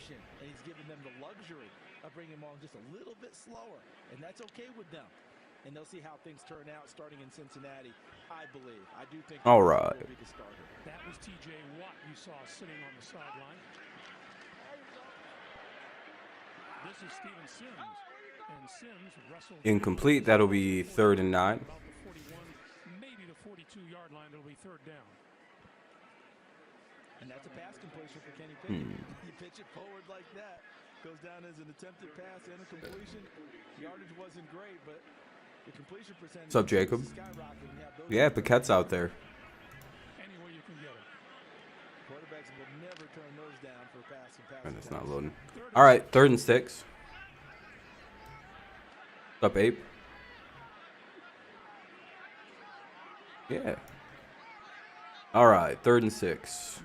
motion, and he's giving them the luxury of bringing them on just a little bit slower, and that's okay with them. And they'll see how things turn out starting in Cincinnati, I believe. I do think all right. will be the starter. That was T.J. Watt you saw sitting on the sideline. This is Steven Sims. And Sims wrestled Incomplete. That'll be 3rd and 9. about the 41, maybe the 42-yard line. It'll be 3rd down. And that's a pass completion for Kenny Pickett. You pitch it forward like that. Goes down as an attempted pass and a completion. Yardage wasn't great, but the completion percentage. What's up, Jacob? Yeah, Pickett's out there. Anywhere you can get it. Quarterbacks will never turn those down for pass and pass. And it's not loading. All right, 3rd and 6. What's up, Ape? Yeah. All right, 3rd and 6.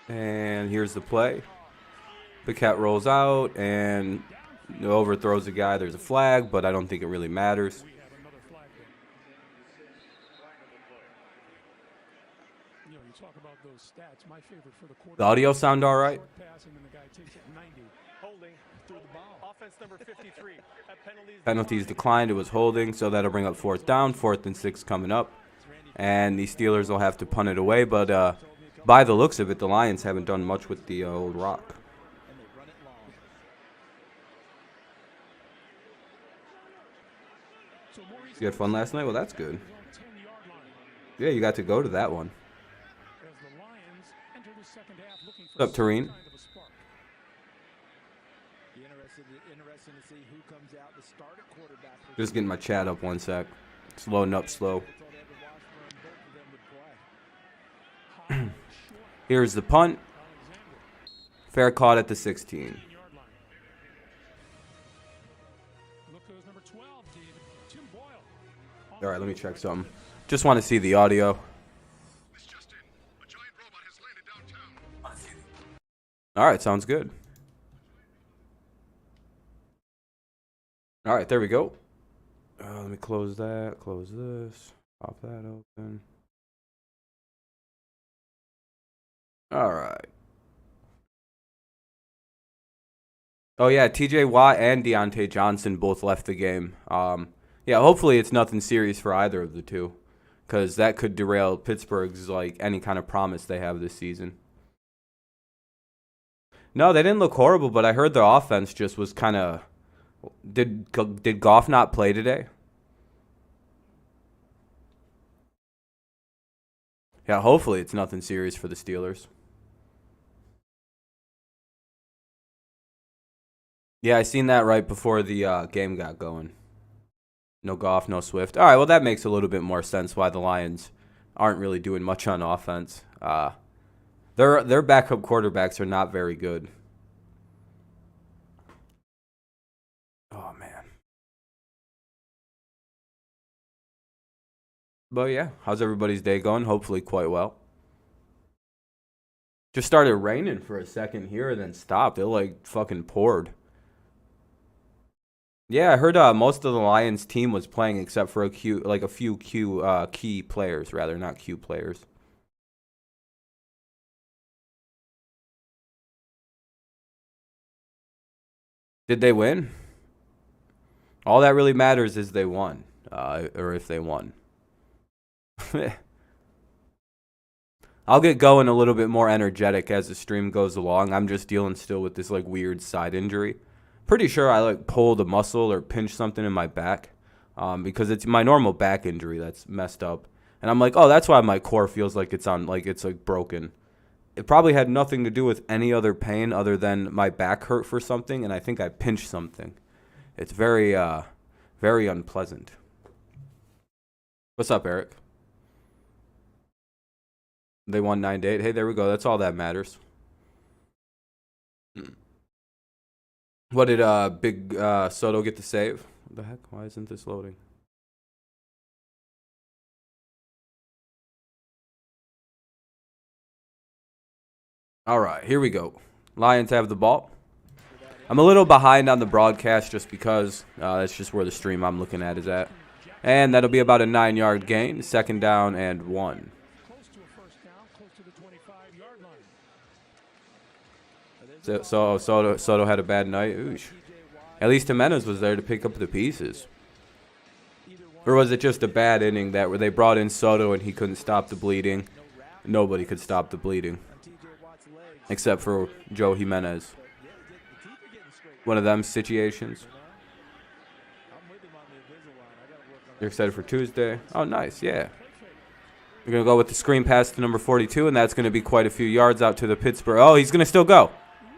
And here's the play. Pickett rolls out and overthrows the guy. There's a flag, but I don't think it really matters. The audio sound all right? Penalties declined. It was holding, so that'll bring up 4th down. 4th and 6 coming up. And the Steelers will have to punt it away, but by the looks of it, the Lions haven't done much with the old rock. You had fun last night? Well, that's good. Yeah, you got to go to that one. What's up, Tareen? Just getting my chat up 1 sec. It's loading up slow. Here's the punt. Fair caught at the 16. All right, let me check something. Just want to see the audio. All right, sounds good. All right, there we go. Let me close that, close this, pop that open. All right. Oh, yeah, T.J. Watt and Deontay Johnson both left the game. Yeah, hopefully it's nothing serious for either of the two, because that could derail Pittsburgh's, like, any kind of promise they have this season. No, they didn't look horrible, but I heard the offense just was kind of... Did Goff not play today? Yeah, hopefully it's nothing serious for the Steelers. Yeah, I seen that right before the game got going. No Goff, no Swift. All right, well, that makes a little bit more sense why the Lions aren't really doing much on offense. Their backup quarterbacks are not very good. Oh, man. But, yeah, how's everybody's day going? Hopefully quite well. Just started raining for a second here and then stopped. It, like, fucking poured. Yeah, I heard most of the Lions team was playing except for a few key players, rather, not Q players. Did they win? All that really matters is they won, or if they won. I'll get going a little bit more energetic as the stream goes along. I'm just dealing still with this like weird side injury. Pretty sure I like pulled a muscle or pinched something in my back, because it's my normal back injury that's messed up. And I'm like, oh, that's why my core feels like it's broken. It probably had nothing to do with any other pain other than my back hurt for something, and I think I pinched something. It's very, very unpleasant. What's up, Eric? They won 9-8. Hey, there we go. That's all that matters. What did Big Soto get to save? What the heck? Why isn't this loading? All right, here we go. Lions have the ball. I'm a little behind on the broadcast just because that's just where the stream I'm looking at is at. And that'll be about a 9-yard gain, 2nd down and 1. Close to a first down, close to the 25-yard line. So Soto had a bad night. Oosh. At least Jimenez was there to pick up the pieces. Or was it just a bad inning where they brought in Soto and he couldn't stop the bleeding? Nobody could stop the bleeding. Except for Joe Jimenez. One of them situations. You're excited for Tuesday? Oh, nice, yeah. We're going to go with the screen pass to number 42, and that's going to be quite a few yards out to the Pittsburgh. Oh, he's going to still go.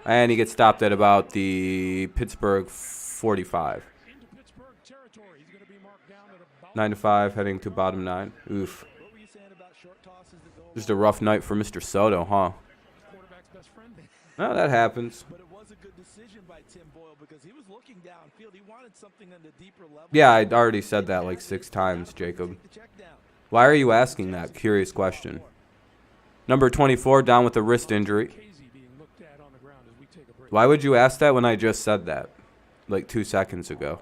And he gets stopped at about the Pittsburgh 45. 9-5, heading to bottom 9. Oof. Just a rough night for Mr. Soto, huh? No, that happens. Yeah, I already said that like 6 times, Jacob. Why are you asking that? Curious question. Number 24, down with a wrist injury. Why would you ask that when I just said that? Like 2 seconds ago.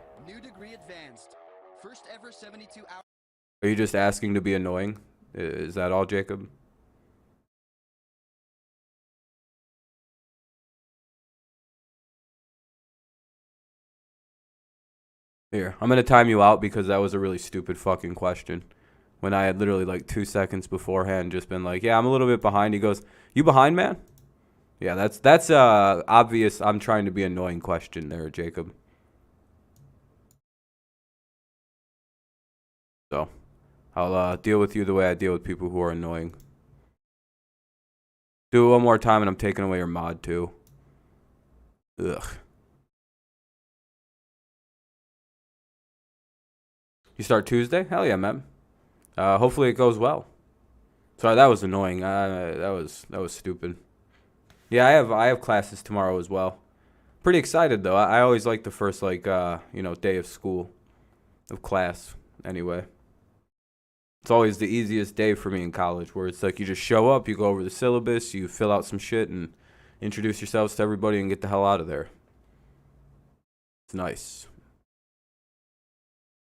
Are you just asking to be annoying? Is that all, Jacob? Here, I'm going to time you out because that was a really stupid fucking question. When I had literally like 2 seconds beforehand just been like, yeah, I'm a little bit behind. He goes, you behind, man? Yeah, that's obvious I'm trying to be annoying question there, Jacob. So, I'll deal with you the way I deal with people who are annoying. Do it one more time and I'm taking away your mod too. Ugh. You start Tuesday? Hell yeah, man. Hopefully it goes well. Sorry, that was annoying. That was stupid. Yeah, I have classes tomorrow as well. Pretty excited though. I always like the first day of school, of class. Anyway, it's always the easiest day for me in college, where it's like you just show up, you go over the syllabus, you fill out some shit, and introduce yourselves to everybody and get the hell out of there. It's nice.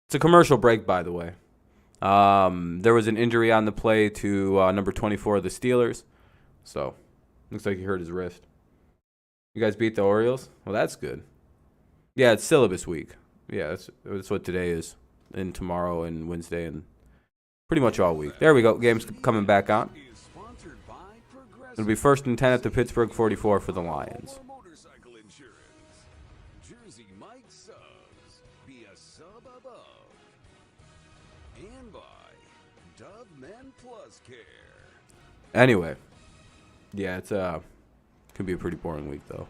It's a commercial break, by the way. There was an injury on the play to number 24 of the Steelers. So, looks like he hurt his wrist. You guys beat the Orioles? Well, that's good. Yeah, it's syllabus week. Yeah, that's what today is. And tomorrow and Wednesday and pretty much all week. There we go. Game's coming back on. It'll be 1st and 10 at the Pittsburgh 44 for the Lions. Anyway, yeah, it's could be a pretty boring week though.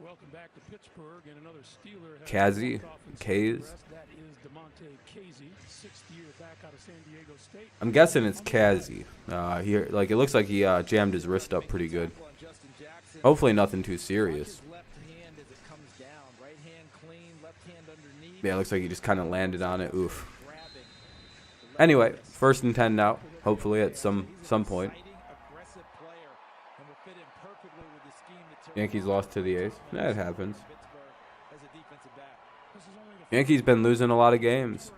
Welcome back to Pittsburgh and another Steeler. Kazi, Kaze. That is DeMonte Casey, 6th year back out of San Diego State. I'm guessing it's Kazi. It looks like he jammed his wrist up pretty good. Hopefully nothing too serious. Yeah, it looks like he just kind of landed on it. Oof. Anyway, 1st and 10 now. Hopefully at some point. Yankees lost to the A's. That happens. Yankees been losing a lot of games.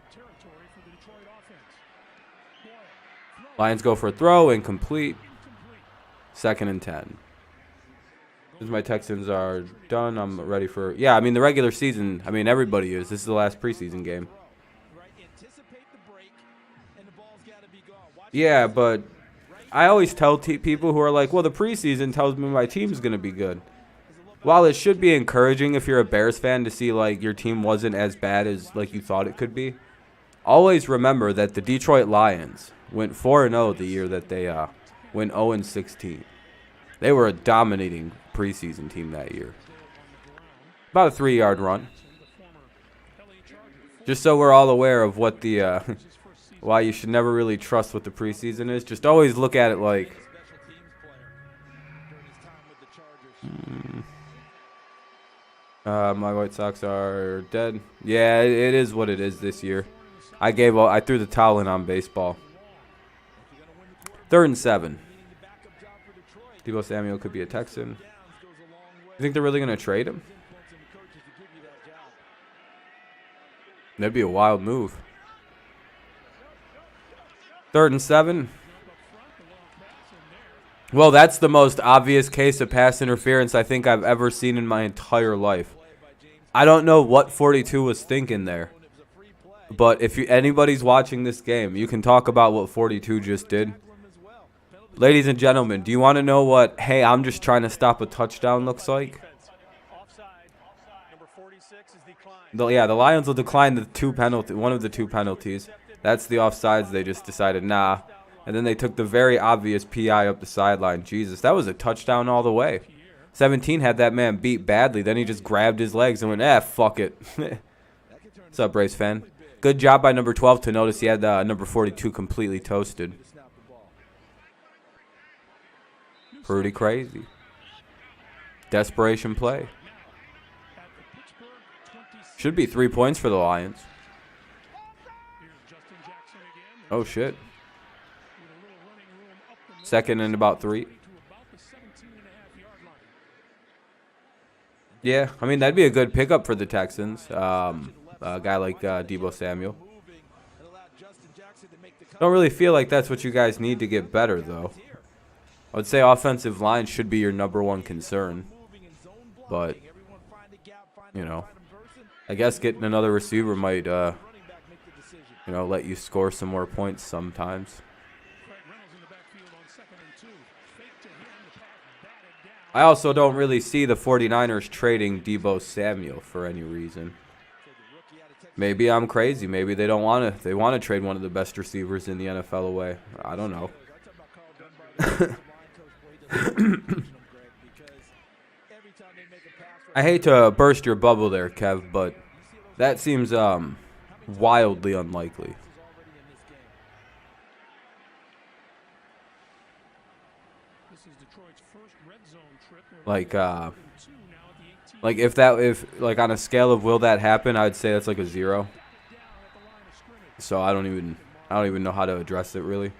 Lions go for a throw, incomplete. 2nd and 10. As my Texans are done, I'm ready for... Yeah, I mean, the regular season, everybody is. This is the last preseason game. Yeah, but I always tell people who are like, well, the preseason tells me my team's going to be good. While it should be encouraging if you're a Bears fan to see, like, your team wasn't as bad as, like, you thought it could be, always remember that the Detroit Lions went 4-0 the year that they went 0-16. They were a dominating preseason team that year. About a 3-yard run. Just so we're all aware of what the... why you should never really trust what the preseason is. Just always look at it like... my White Sox are dead. Yeah, it is what it is this year. I threw the towel in on baseball. 3rd and 7. Deebo Samuel could be a Texan. You think they're really going to trade him? That'd be a wild move. 3rd and 7. Well, that's the most obvious case of pass interference I think I've ever seen in my entire life. I don't know what 42 was thinking there. But if anybody's watching this game, you can talk about what 42 just did. Ladies and gentlemen, do you want to know what, hey, I'm just trying to stop a touchdown looks like? The Lions will decline one of the two penalties. That's the offsides. They just decided, nah. And then they took the very obvious PI up the sideline. Jesus, that was a touchdown all the way. 17 had that man beat badly. Then he just grabbed his legs and went, fuck it. What's up, Braves fan? Good job by number 12 to notice he had number 42 completely toasted. Pretty crazy. Desperation play. Should be 3 points for the Lions. Oh, shit. Second and about 3. Yeah, I mean, that'd be a good pickup for the Texans. A guy like Deebo Samuel. Don't really feel like that's what you guys need to get better, though. I would say offensive line should be your number one concern. But, you know, I guess getting another receiver might, let you score some more points sometimes. I also don't really see the 49ers trading Deebo Samuel for any reason. Maybe I'm crazy. Maybe they don't want to. They want to trade one of the best receivers in the NFL away. I don't know. I hate to burst your bubble there, Kev, but that seems wildly unlikely. Like if on a scale of will that happen, I'd say that's like a 0. So I don't even know how to address it really.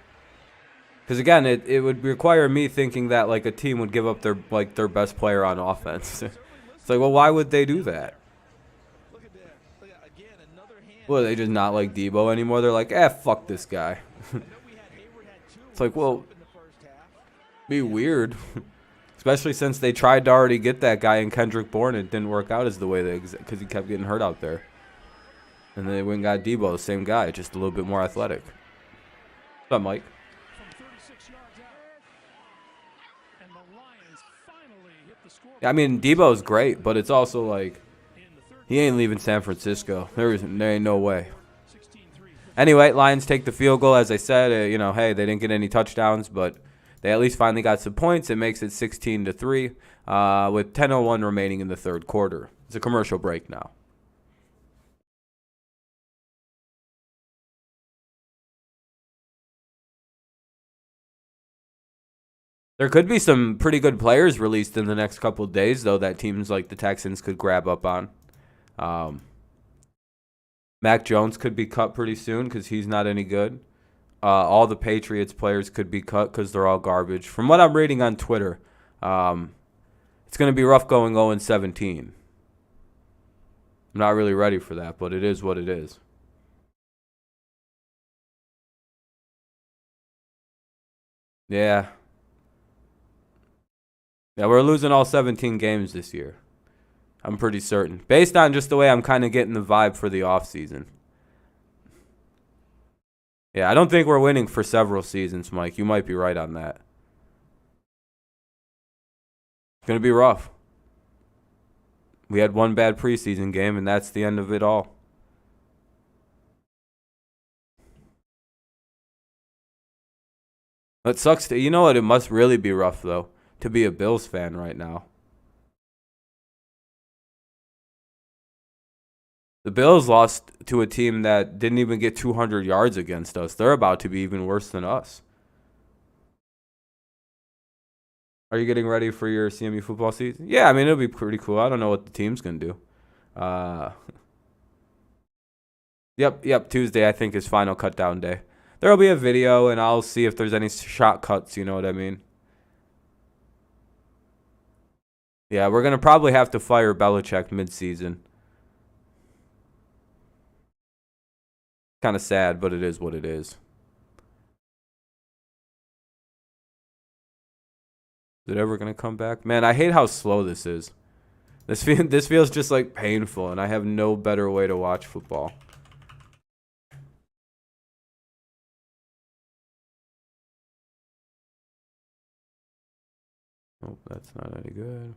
Because again, it would require me thinking that like a team would give up their best player on offense. It's like, well, why would they do that? Well, they just not like Deebo anymore. They're like, fuck this guy. It's like, well, be weird. Especially since they tried to already get that guy in Kendrick Bourne. It didn't work out as the way because he kept getting hurt out there. And then they went and got Deebo, the same guy, just a little bit more athletic. What's up, Mike? I mean, Debo's great, but it's also like he ain't leaving San Francisco. There ain't no way. Anyway, Lions take the field goal. As I said, hey, they didn't get any touchdowns, but they at least finally got some points. It makes it 16-3 with 10:01 remaining in the third quarter. It's a commercial break now. There could be some pretty good players released in the next couple of days, though, that teams like the Texans could grab up on. Mac Jones could be cut pretty soon because he's not any good. All the Patriots players could be cut because they're all garbage. From what I'm reading on Twitter, it's going to be rough going 0-17. I'm not really ready for that, but it is what it is. Yeah. Yeah, we're losing all 17 games this year. I'm pretty certain. Based on just the way I'm kind of getting the vibe for the offseason. Yeah, I don't think we're winning for several seasons, Mike. You might be right on that. It's going to be rough. We had one bad preseason game, and that's the end of it all. It sucks. You know what? It must really be rough, though, to be a Bills fan right now. The Bills lost to a team that didn't even get 200 yards against us. They're about to be even worse than us. Are you getting ready for your CMU football season? Yeah, I mean, it'll be pretty cool. I don't know what the team's going to do. Yep, Tuesday I think is final cut down day. There'll be a video, and I'll see if there's any shot cuts, you know what I mean? Yeah, we're going to probably have to fire Belichick mid-season. Kind of sad, but it is what it is. Is it ever going to come back? Man, I hate how slow this is. This feels just like painful, and I have no better way to watch football. Oh, that's not any good.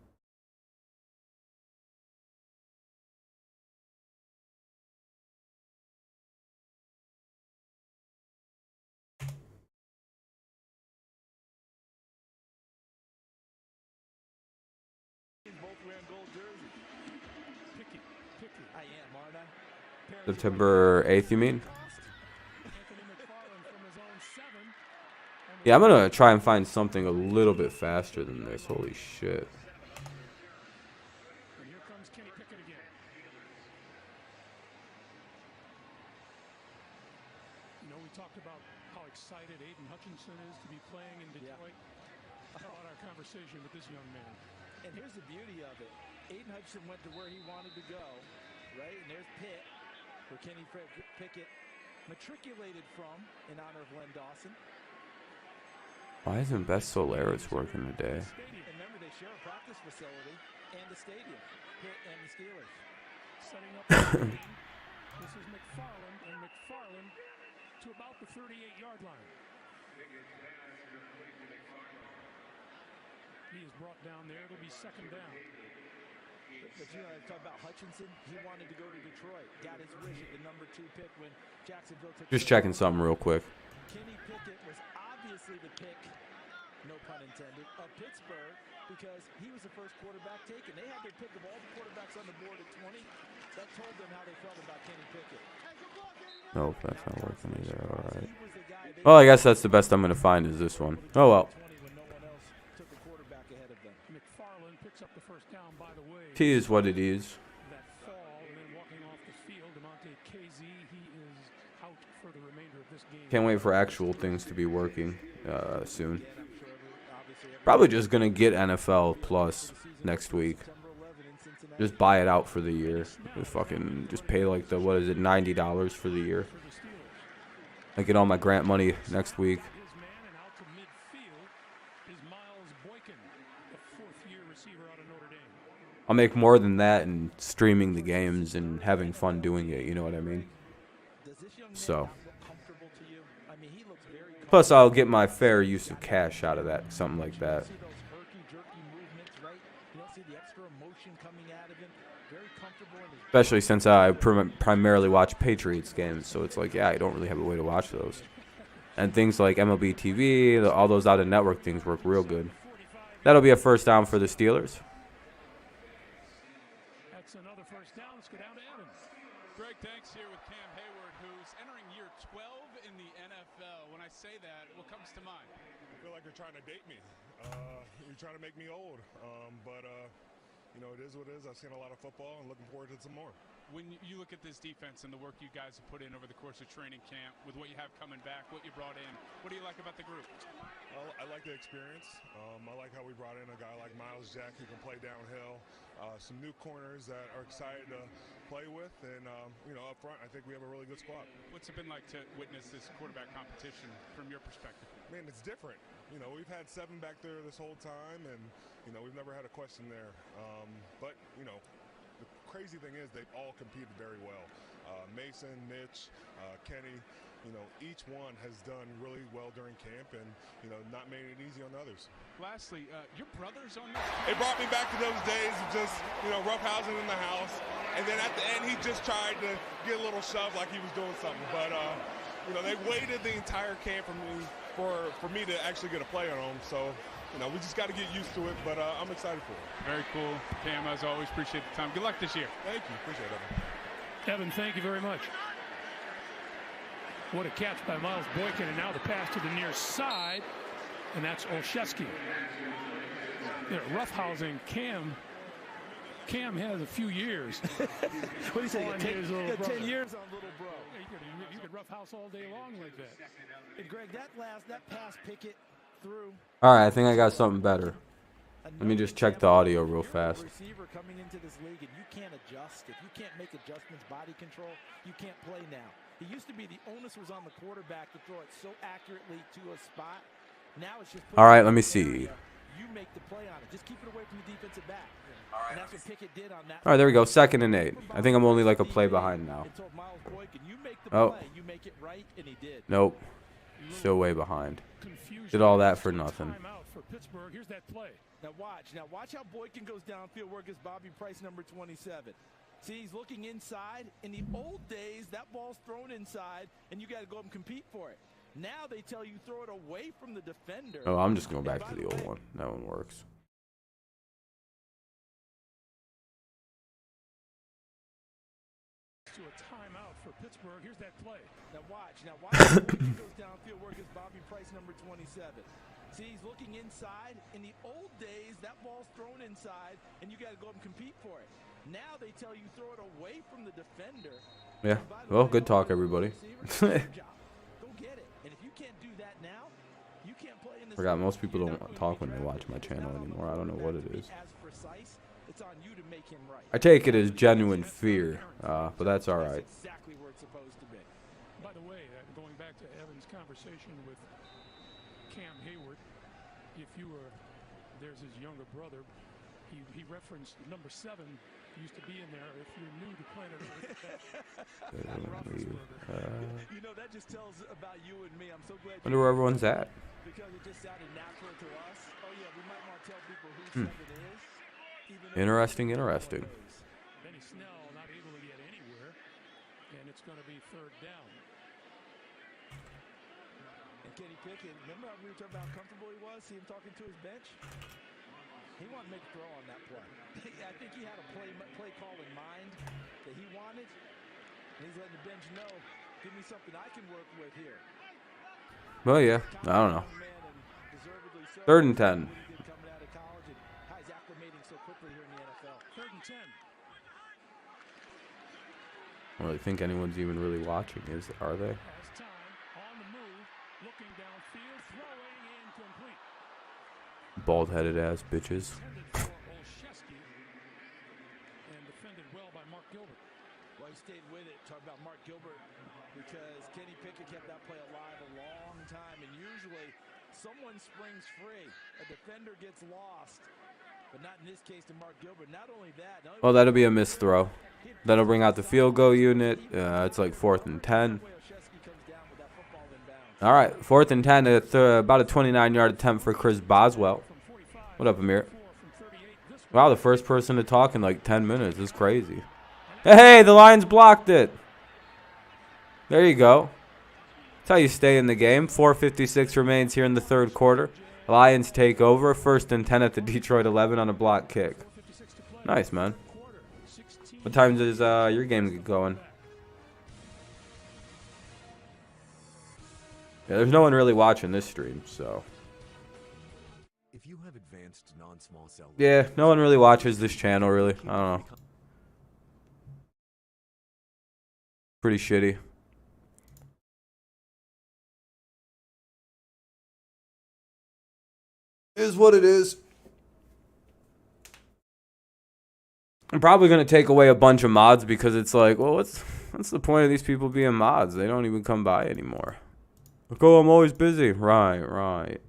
September 8th, you mean? Yeah, I'm going to try and find something a little bit faster than this. Holy shit. And here comes Kenny Pickett again. You know, we talked about how excited Aiden Hutchinson is to be playing in Detroit. How about our conversation with this young man? And here's the beauty of it. Aiden Hutchinson went to where he wanted to go, right? And there's Pitt, where Kenny Pickett matriculated from in honor of Len Dawson. Why isn't Best Solaris working today? And remember, they share a practice facility and the stadium, Pitt and the Steelers. Setting up the team. This is McFarland, and McFarland to about the 38-yard line. He is brought down there. It'll be second down. But you know, I talk about Hutchinson. He wanted to go to Detroit. Got his wish at the number 2 pick when Jacksonville took. Just checking something real quick. Kenny Pickett was obviously the pick, no pun intended, of Pittsburgh because he was the first quarterback taken. They had their pick of all the quarterbacks on the board at 20. That told them how they felt about Kenny Pickett. Nope, that's not working either. All right. Well, I guess that's the best I'm going to find is this one. Oh, well. McFarland picks up the first down, by the way. It is what it is. That fall, and then walking off the field, DeMonte KZ, he is out for the remainder of this game. Can't wait for actual things to be working soon. Probably just going to get NFL Plus next week. Just buy it out for the year. Just pay like the, what is it, $90 for the year. I get all my grant money next week. I'll make more than that in streaming the games and having fun doing it, you know what I mean? So. Plus, I'll get my fair use of cash out of that, something like that. Especially since I primarily watch Patriots games, so it's like, yeah, I don't really have a way to watch those. And things like MLB TV, all those out-of-network things work real good. That'll be a first down for the Steelers. That's another first down. Let's go down to Evans. Greg, thanks here with Cam Hayward, who's entering year 12 in the NFL. When I say that, what comes to mind? I feel like you're trying to date me. You're trying to make me old. But you know, it is what it is. I've seen a lot of football and looking forward to some more. When you look at this defense and the work you guys have put in over the course of training camp, with what you have coming back, what you brought in, what do you like about the group? I like the experience. I like how we brought in a guy like Miles Jack who can play downhill. Some new corners that are excited to play with. And, you know, up front, I think we have a really good squad. What's it been like to witness this quarterback competition from your perspective? Man, it's different. You know, we've had 7 back there this whole time, and, you know, we've never had a question there. But, you know, the crazy thing is they've all competed very well. Mason, Mitch, Kenny, you know, each one has done really well during camp and, you know, not made it easy on others. Lastly, your brother's on this. It brought me back to those days of just, you know, roughhousing in the house. And then at the end, he just tried to get a little shove like he was doing something. But, you know, they waited the entire camp for me to actually get a play on him. So, you know, we just got to get used to it, but I'm excited for it. Very cool. Cam, as always, appreciate the time. Good luck this year. Thank you. Appreciate it. Evan, thank you very much. What a catch by Miles Boykin, and now the pass to the near side, and that's Olszewski. They're roughhousing Cam. Cam has a few years. What do you say? 10 years on little bro. You could roughhouse all day long like that. And Greg, that pass Pickett through. All right, I think I got something better. Let me just check the audio real fast. Receiver coming into this league, and you can't adjust. If you can't make adjustments, body control, you can't play now. It used to be the onus was on the quarterback to throw it so accurately to a spot. Now it's just. All right, let me see. You make the Just keep it away from the defensive back. And that's what Pickett did on that. All right, there we go. 2nd and 8. I think I'm only like a play behind now. Oh. You make it right, and he did. Nope. Still way behind. Did all that for nothing. Here's that play. Now watch how Boykin goes downfield. Where gets Bobby Price, number 27? See, he's looking inside. In the old days, that ball's thrown inside, and you got to go up and compete for it. Now they tell you throw it away from the defender. Oh, I'm just going back to the old one. That one works. To a timeout for Pittsburgh. Here's that play. Now watch how Boykin goes downfield. Where gets Bobby Price, number 27? See, he's looking inside. In the old days, that ball's thrown inside, and you got to go up and compete for it. Now they tell you throw it away from the defender. Yeah. Well, good talk, everybody. Go get it. And if you can't do that now, you can't play in this. Forgot most people don't talk when they watch my channel anymore. I don't know what it is. It's on you to make him right. I take it as genuine fear, but that's all right. Exactly where it's supposed to be. By the way, going back to Evan's conversation with Cam Hayward, if you were, there's his younger brother, he referenced number 7 used to be in there if you're new to planet Earth. You know, that just tells about you and me. I'm so glad. Wonder where everyone's at. Because it just sounded natural to us. Oh yeah, we might want to tell people who 7 is. Interesting. Benny Snell not able to get anywhere, and it's going to be 3rd down. And Kenny Pickett, remember how we were talking about how comfortable he was? See him talking to his bench? He wanted to make a throw on that play. I think he had a play call in mind that he wanted, and he's letting the bench know, give me something I can work with here. Well, yeah. I don't know. 3rd and 10. I don't really think anyone's even really watching. Are they? Bald-headed ass bitches. Well, he stayed with it. Talk about Mark Gilbert, because Kenny Pickett kept that play alive a long time, and usually someone springs free. A defender gets lost, but not in this case to Mark Gilbert. Not only that. Well, that'll be a missed throw. That'll bring out the field goal unit. It's like 4th and 10. All right, 4th and 10. About a 29-yard attempt for Chris Boswell. What up, Amir? Wow, the first person to talk in like 10 minutes. This is crazy. Hey, the Lions blocked it. There you go. That's how you stay in the game. 4:56 remains here in the 3rd quarter. Lions take over. 1st and 10 at the Detroit 11 on a block kick. Nice, man. What time does your game get going? Yeah, there's no one really watching this stream, so. If you have advanced non-small cell. Yeah, no one really watches this channel, really. I don't know. Pretty shitty. Is what it is. I'm probably going to take away a bunch of mods because it's like, well, what's the point of these people being mods? They don't even come by anymore. Like, oh, I'm always busy. Right.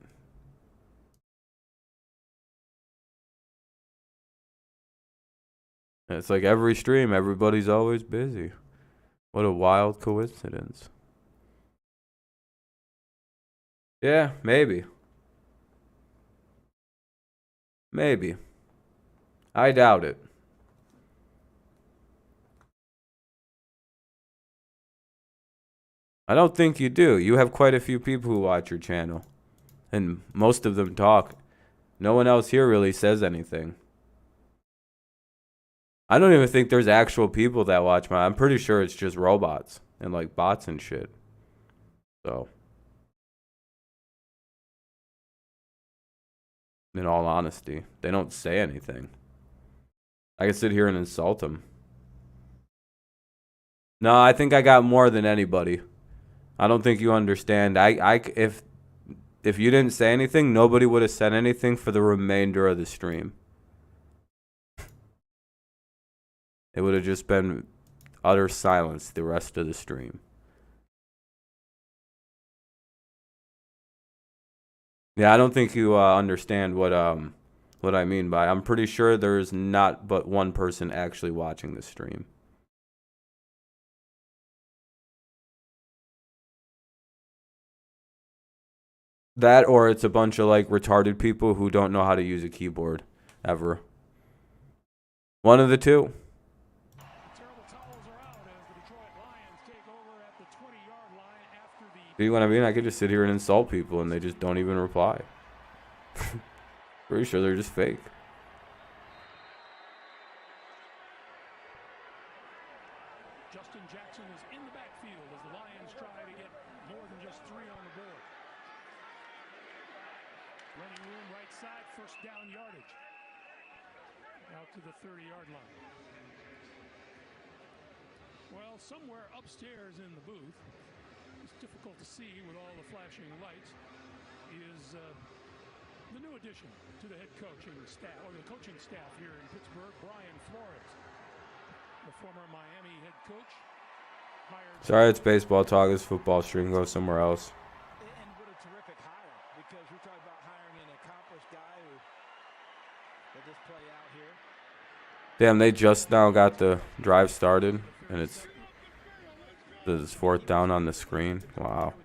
And it's like every stream, everybody's always busy. What a wild coincidence. Yeah, maybe. I doubt it. I don't think you do. You have quite a few people who watch your channel. And most of them talk. No one else here really says anything. I don't even think there's actual people that watch my... I'm pretty sure it's just robots and like bots and shit. So. In all honesty, they don't say anything. I can sit here and insult them. No, I think I got more than anybody. I don't think you understand. If you didn't say anything, nobody would have said anything for the remainder of the stream. It would have just been utter silence the rest of the stream. Yeah, I don't think you understand what what I mean by. I'm pretty sure there's not but one person actually watching the stream. That or it's a bunch of like retarded people who don't know how to use a keyboard ever. One of the two. See what I mean? I could just sit here and insult people and they just don't even reply. Pretty sure they're just fake. Justin Jackson is in the backfield as the Lions try to get more than just 3 on the board. Running room right side, first down yardage. Out to the 30-yard line. Well, somewhere upstairs in the booth, it's difficult to see with all the flashing lights, is the new addition to the head coaching staff, or the coaching staff here in Pittsburgh, Brian Flores, the former Miami head coach. Sorry, it's baseball talk. This football stream goes somewhere else. And what a terrific hire, because we're talking about hiring an accomplished guy who will just play out here. Damn, they just now got the drive started, and it's this 4th down on the screen. Wow.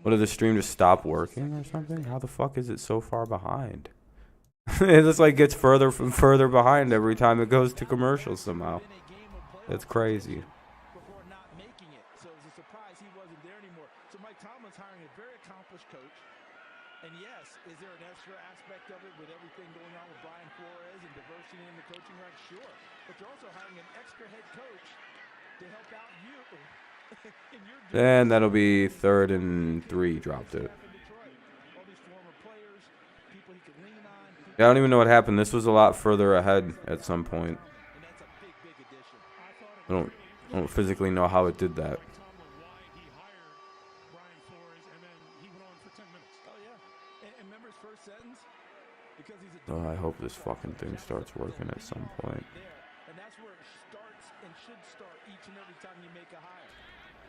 What, did the stream just stop working or something? How the fuck is it so far behind? It just like gets further from further behind every time it goes to commercials somehow. That's crazy. Before not making it, so it was a surprise he wasn't there anymore. So Mike Tomlin's hiring a very accomplished coach. And yes, is there an extra aspect of it with everything going on with Brian Flores and diversity in the coaching ranks? Sure. But you're also hiring an extra head coach to help out you in your And that'll be 3rd and 3. Dropped it. all these former players, people he can lean on. I don't even know what happened. This was a lot further ahead at some point. And that's a big, big addition. I don't physically know how it did that. Oh, I hope this fucking thing starts working at some point. And that's where it starts and should start each and every time you make a hire.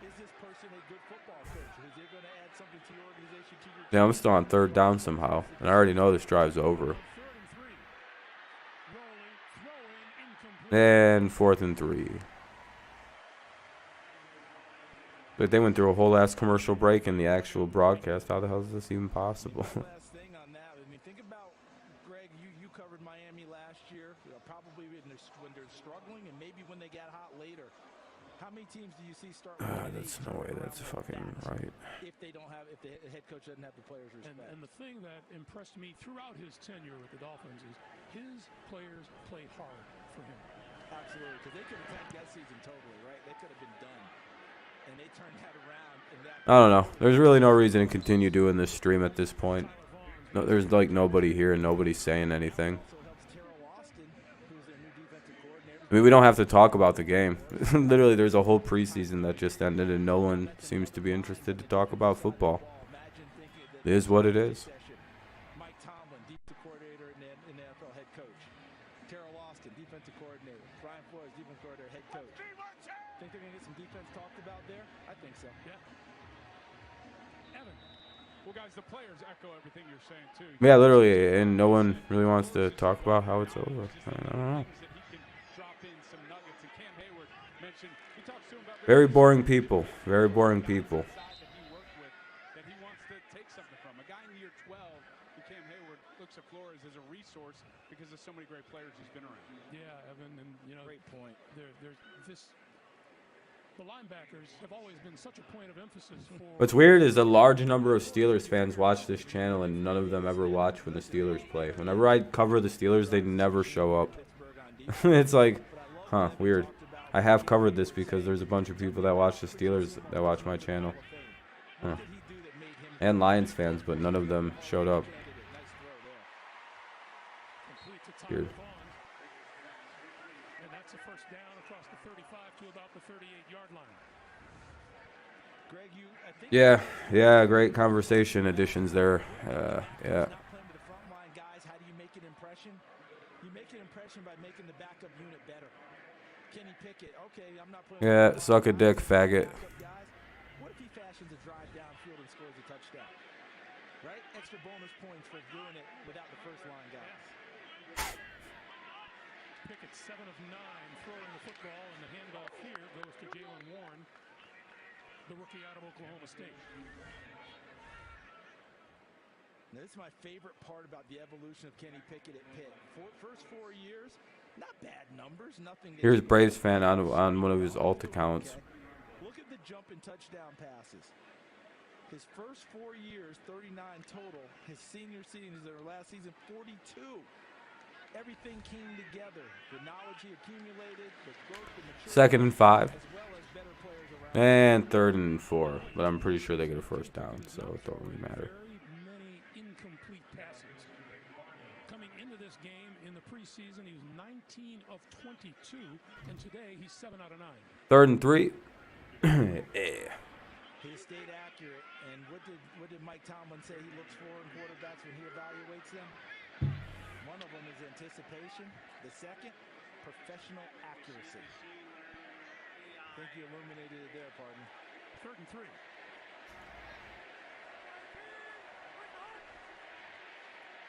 Is this person a good football coach? Is it going to add something to your organization, to your team? Yeah, I'm still on 3rd down somehow, and I already know this drive's over. And 4th and 3. But they went through a whole ass commercial break in the actual broadcast. How the hell is this even possible? Last thing on that, I mean, think about, Greg, you covered Miami last year, probably when they're struggling and maybe when they got hot later. How many teams do you see start? That's no way. That's fucking right. If the head coach doesn't have the players' respect. And the thing that impressed me throughout his tenure with the Dolphins is his players play hard for him. Absolutely, because they could have tanked that season totally, right? They could have been done, and they turned that around. I don't know. There's really no reason to continue doing this stream at this point. No, there's like nobody here and nobody's saying anything. I mean, we don't have to talk about the game. Literally, there's a whole preseason that just ended, and no one seems to be interested to talk about football. It is what it is. Mike Tomlin, defensive coordinator and NFL head coach. Terrell Austin, defensive coordinator. Brian Flores, defensive coordinator, head coach. Think they're going to get some defense talked about there? I think so. Yeah. Evan. Well, guys, the players echo everything you're saying, too. Yeah, literally, and no one really wants to talk about how it's over. I don't know. Very boring people. Very boring people. That he wants to take something from. A guy in year 12, Cam Hayward, looks at Flores as a resource because of so many great players he's been around. Yeah, Evan, and great point. There's this. The linebackers have always been such a point of emphasis for. What's weird is a large number of Steelers fans watch this channel, and none of them ever watch when the Steelers play. Whenever I cover the Steelers, they never show up. It's like, huh, weird. I have covered this because there's a bunch of people that watch the Steelers that watch my channel. Huh. And Lions fans, but none of them showed up. Weird. And that's a first down across the 35 to about the 38-yard line. Greg, Yeah, great conversation additions there. Yeah. How do you make an impression? You make an impression by making the backup unit better. Kenny Pickett, okay, I'm not putting. Yeah, suck a dick, faggot. What if he fashions a drive downfield and scores a touchdown? Right? Extra bonus points for doing it without the first line guys. Pickett 7 of 9 throwing the football, and the handoff here goes to Jalen Warren, the rookie out of Oklahoma State. Now, this is my favorite part about the evolution of Kenny Pickett at Pitt. First 4 years, not bad numbers, nothing. Here's Braves fan on one of his alt accounts. Okay. Look at the jump in touchdown passes. His first 4 years, 39 total. His senior season, his last season, 42. Everything came together. The knowledge he accumulated, the growth, the maturity. 2nd and 5. As well as better players around. And 3rd and 4. But I'm pretty sure they get a first down, so it don't really matter. Very many incomplete passes. Coming into this game in the preseason, he was 19 of 22, and today he's 7 out of 9. 3rd and 3. Yeah. He stayed accurate. And what did Mike Tomlin say he looks for in quarterbacks when he evaluates them? One of them is anticipation. The second, professional accuracy. I think you illuminated it there, partner. 3rd and 3.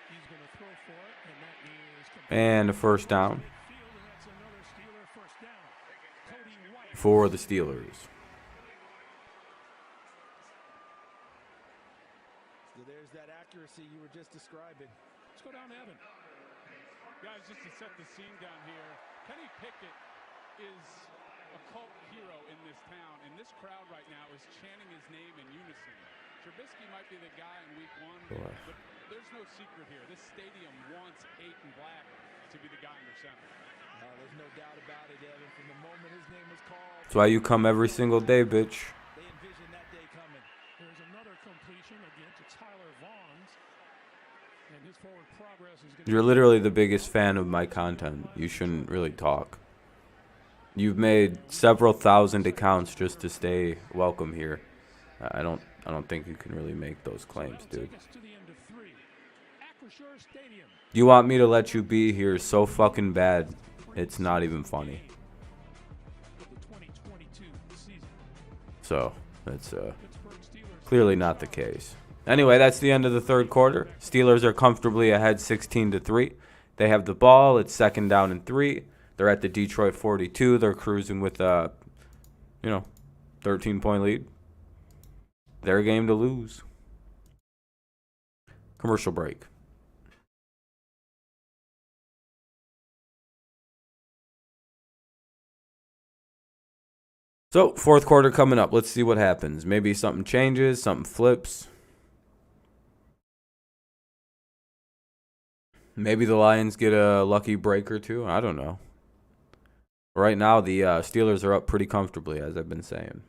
He's going to throw for it, and that is complete. And a first down And that's another Steeler first down. Cody White. for the Steelers. So there's that accuracy you were just describing. Let's go down to Evan. Guys, just to set the scene down here, Kenny Pickett is a cult hero in this town, and this crowd right now is chanting his name in unison. Trubisky might be the guy in week 1, but there's no secret here. This stadium wants 8 and black to be the guy in the center. There's no doubt about it, Evan. From the moment his name was called, That's why you come every single day, bitch. they envisioned that day coming. There's another completion again to Tyler Vaughns. And his forward progress is going to You're literally the biggest fan of my content. You shouldn't really talk. You've made several thousand accounts just to stay welcome here. I don't think you can really make those claims, dude. take us to the end of 3. Acrisure Stadium. You want me to let you be here so fucking bad, it's not even funny. Of the 2022 season. So, that's Pittsburgh Steelers. clearly not the case. Anyway, that's the end of the 3rd quarter. Steelers are comfortably ahead 16-3. They have the ball. It's 2nd down and 3. They're at the Detroit 42. They're cruising with a, 13-point lead. Their game to lose. Commercial break. So, 4th quarter coming up. Let's see what happens. Maybe something changes, something flips. Maybe the Lions get a lucky break or two. I don't know. Right now, the Steelers are up pretty comfortably, as I've been saying.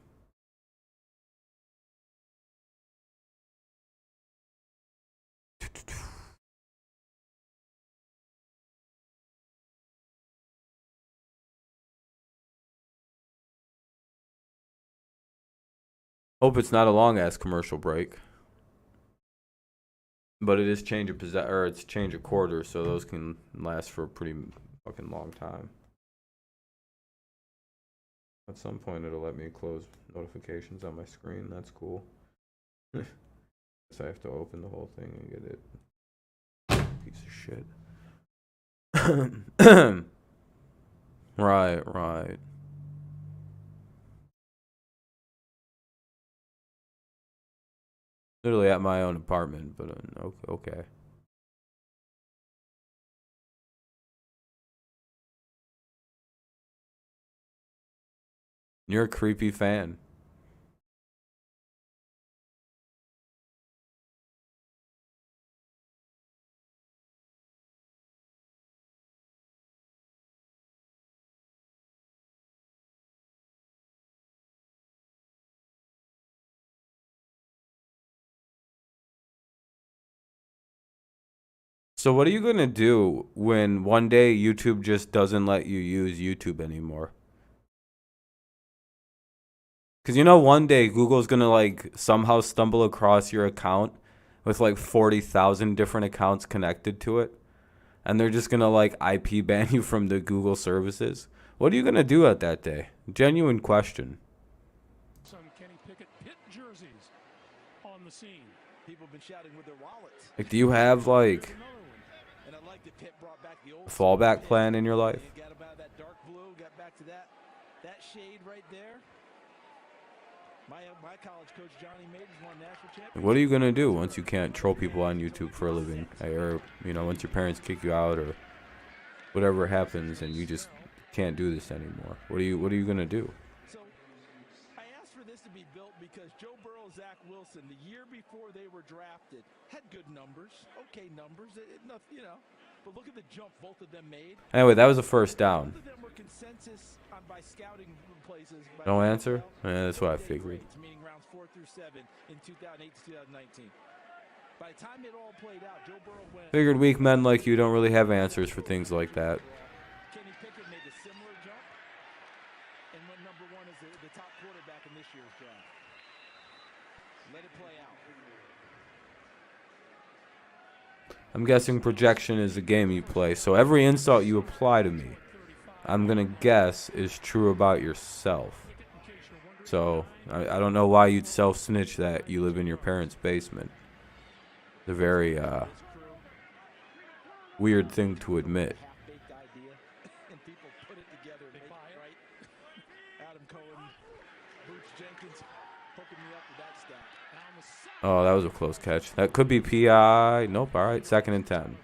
Hope it's not a long-ass commercial break. But it is change of quarter, so those can last for a pretty fucking long time. At some point, it'll let me close notifications on my screen. That's cool. Guess I have to open the whole thing and get it. Piece of shit. Right. Literally at my own apartment, but okay. You're a creepy fan. So what are you going to do when one day YouTube just doesn't let you use YouTube anymore? Because one day Google's going to somehow stumble across your account with 40,000 different accounts connected to it. And they're just going to IP ban you from the Google services. What are you going to do at that day? Genuine question. Some Kenny Pickett Pitt jerseys on the scene. People been shouting with their wallets. Like, do you have like And I like that Pitt brought back the old a fallback plan in your life? Got him out of that dark blue, got back to that shade right there. My college coach Johnny Majors won national championship. What are you gonna do once you can't troll people on YouTube for a living, or once your parents kick you out, or whatever happens, and you just can't do this anymore? What are you gonna do? So I asked for this to be built because Joe Burrow, Zach Wilson, the year before they were drafted, had good numbers, okay numbers, but look at the jump both of them made. Anyway, that was a first down. Both of them were consensus by scouting places. No answer? Yeah, that's what I figured. Meaning rounds 4 through 7 in 2008 to 2019. By the time it all played out, Joe Burrow went. Figured weak men like you don't really have answers for things like that. Kenny Pickett made a similar jump and went number 1 as the top quarterback in this year's draft. Let it play out. I'm guessing projection is the game you play, so every insult you apply to me, I'm going to guess is true about yourself. So, I don't know why you'd self-snitch that you live in your parents' basement. It's a very weird thing to admit. Half-baked idea, and people put it together and make it right. Adam Cohen, Boots Jenkins, hooking me up with that stat. Oh, that was a close catch. That could be PI. Nope. All right, 2nd and 10.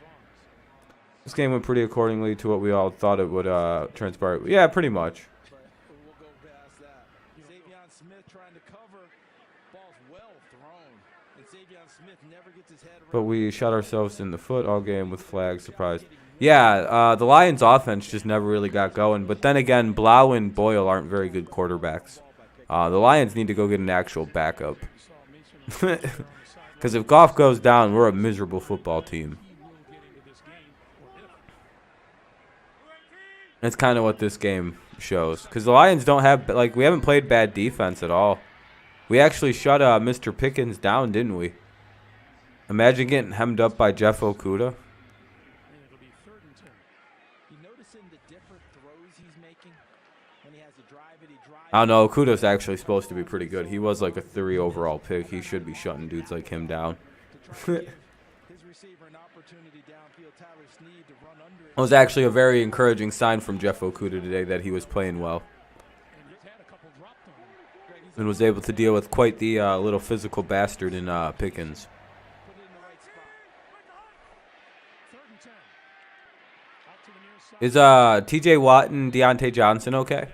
This game went pretty accordingly to what we all thought it would transpire. Yeah, pretty much. We'll go past that. Xavion Smith trying to cover. Ball's well thrown. And Xavion Smith never gets his head around. But we shot ourselves in the foot all game with flags. Surprise. Yeah, the Lions' offense just never really got going. But then again, Blau and Boyle aren't very good quarterbacks. The Lions need to go get an actual backup. Because if Goff goes down, we're a miserable football team. That's kind of what this game shows. Because the Lions don't have, we haven't played bad defense at all. We actually shut Mr. Pickens down, didn't we? Imagine getting hemmed up by Jeff Okudah. I don't know. Okudah's actually supposed to be pretty good. He was like a 3 overall pick. He should be shutting dudes like him down. It was actually a very encouraging sign from Jeff Okudah today that he was playing well. And was able to deal with quite the little physical bastard in Pickens. Is T.J. Watt and Deontay Johnson okay?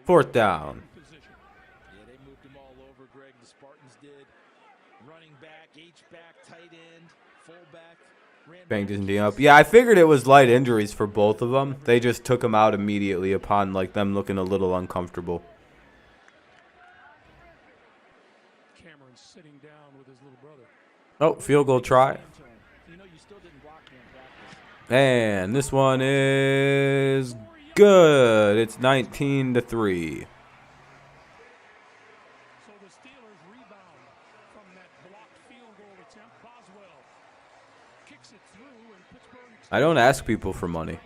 Fourth down. Yeah, they moved them all over, Greg. The Spartans did. Running back, H-back, tight end, fullback. Banged his knee up. Yeah, I figured it was light injuries for both of them. They just took him out immediately upon them looking a little uncomfortable. Cameron's sitting down with his little brother. Oh, field goal try. And this one is good. It's 19-3. So the Steelers rebound from that blocked field goal attempt. Boswell kicks it through, and Pittsburgh. I don't ask people for money.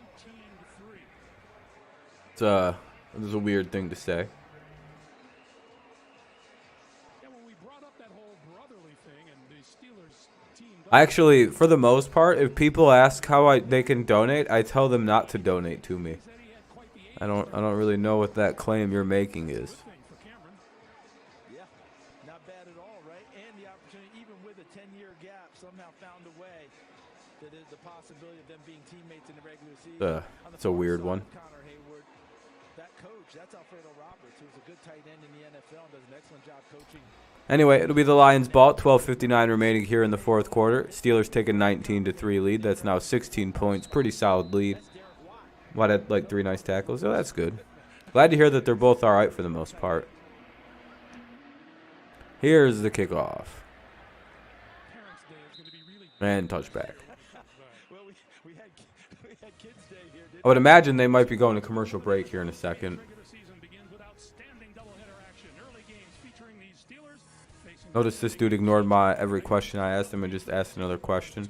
This is a weird thing to say. Yeah, when we brought up that whole brotherly thing, and the Steelers team. Actually, for the most part, if people ask how they can donate, I tell them not to donate to me. I don't really know what that claim you're making is. Yeah, not bad at all, right? And the opportunity, even with a 10-year gap, somehow found a way that is the possibility of them being teammates in the regular season. It's a weird one. Connor Hayward, that coach, that's Alfredo Roberts, who's a good tight end in the NFL and does an excellent job coaching. Anyway, it'll be the Lions' ball. 12:59 remaining here in the fourth quarter. Steelers take a 19-3 lead. That's now 16 points. Pretty solid lead. Watt had 3 nice tackles. Oh, that's good. Glad to hear that they're both all right for the most part. Here's the kickoff. And touchback. I would imagine they might be going to commercial break here in a second. Notice this dude ignored my every question I asked him and just asked another question.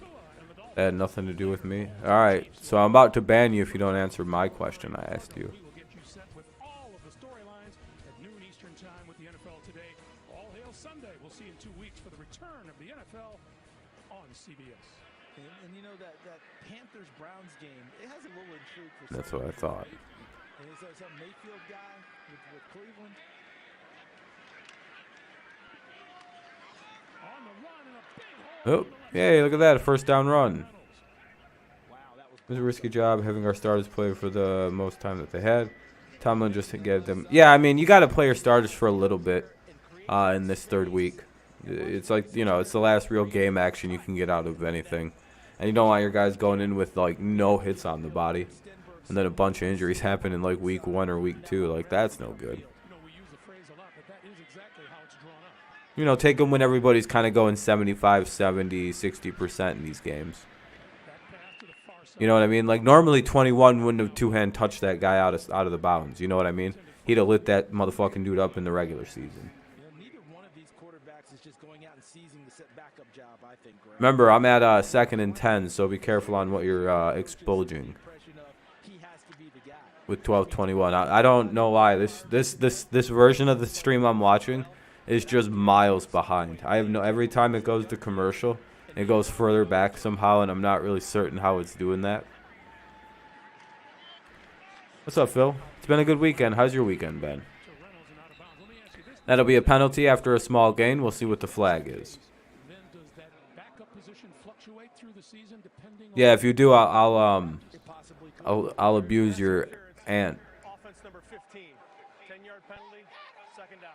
That had nothing to do with me. All right, so I'm about to ban you if you don't answer my question I asked you. We will get you set with all of the storylines at noon Eastern time with the NFL Today. All hail Sunday. We'll see you in 2 weeks for the return of the NFL on CBS. And you know that Panthers-Browns game, it has a little intrigue for That's some what I people, thought. right? And it's some Mayfield guy with Cleveland. On the run and a big hole. Oh, yay, look at that. A first down run. It was a risky job having our starters play for the most time that they had. Tomlin just gave them. Yeah, I mean, you got to play your starters for a little bit in this third week. It's like, you know, it's the last real game action you can get out of anything. And you don't want your guys going in with, like, no hits on the body. And then a bunch of injuries happen in, like, week 1 or week 2. Like, that's no good. We use the phrase a lot, but that is exactly how it's drawn up. You know, take them when everybody's kind of going 75, 70, 60% in these games. You know what I mean? Like, normally 21 wouldn't have two-hand touched that guy out of the bounds. You know what I mean? He'd have lit that motherfucking dude up in the regular season. Neither one of these quarterbacks is just going out and seizing the backup job, I think, Greg. Remember, I'm at 2nd and 10, so be careful on what you're expulging He has to be the guy. with 12:21. I don't know why this version of the stream I'm watching is just miles behind. I have no every time it goes to commercial, it goes further back somehow, and I'm not really certain how it's doing that. What's up, Phil? It's been a good weekend. How's your weekend been? That'll be a penalty after a small gain. We'll see what the flag is. Then does that backup position fluctuate through the season depending on Yeah, if you do, I'll abuse your aunt. Offense number 15. 10-yard penalty, second down.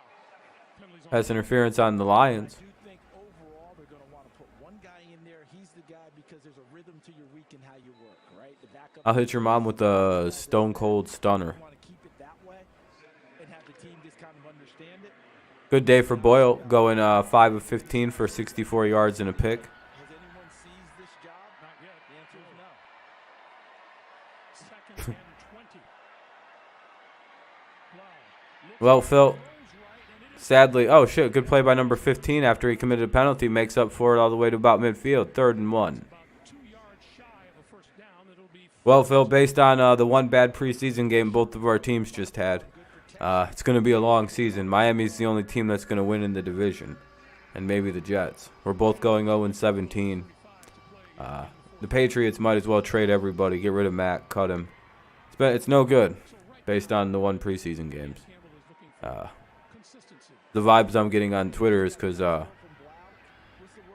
penalties on Pass interference on the Lions. I do think overall they're going to want to put one guy in there. He's the guy because there's a rhythm to your week and how you work, right? The backup. I'll hit your mom with a stone cold stunner. Want to keep it that way and have the team just kind of understand it. Good day for Boyle, going 5 of 15 for 64 yards and a pick. Has anyone seized this job? Not yet. The answer is no. Second and 20. Well, Phil, sadly, oh shit, good play by number 15 after he committed a penalty, makes up for it all the way to about midfield, 3rd and 1. About 2 yards shy of a first down. It'll be Well, Phil, based on the one bad preseason game both of our teams just had, it's going to be a long season. Miami's the only team that's going to win in the division, and maybe the Jets. We're both going 0-17. The Patriots might as well trade everybody, get rid of Mac, cut him. It's no good, based on the one preseason games. The vibes I'm getting on Twitter is because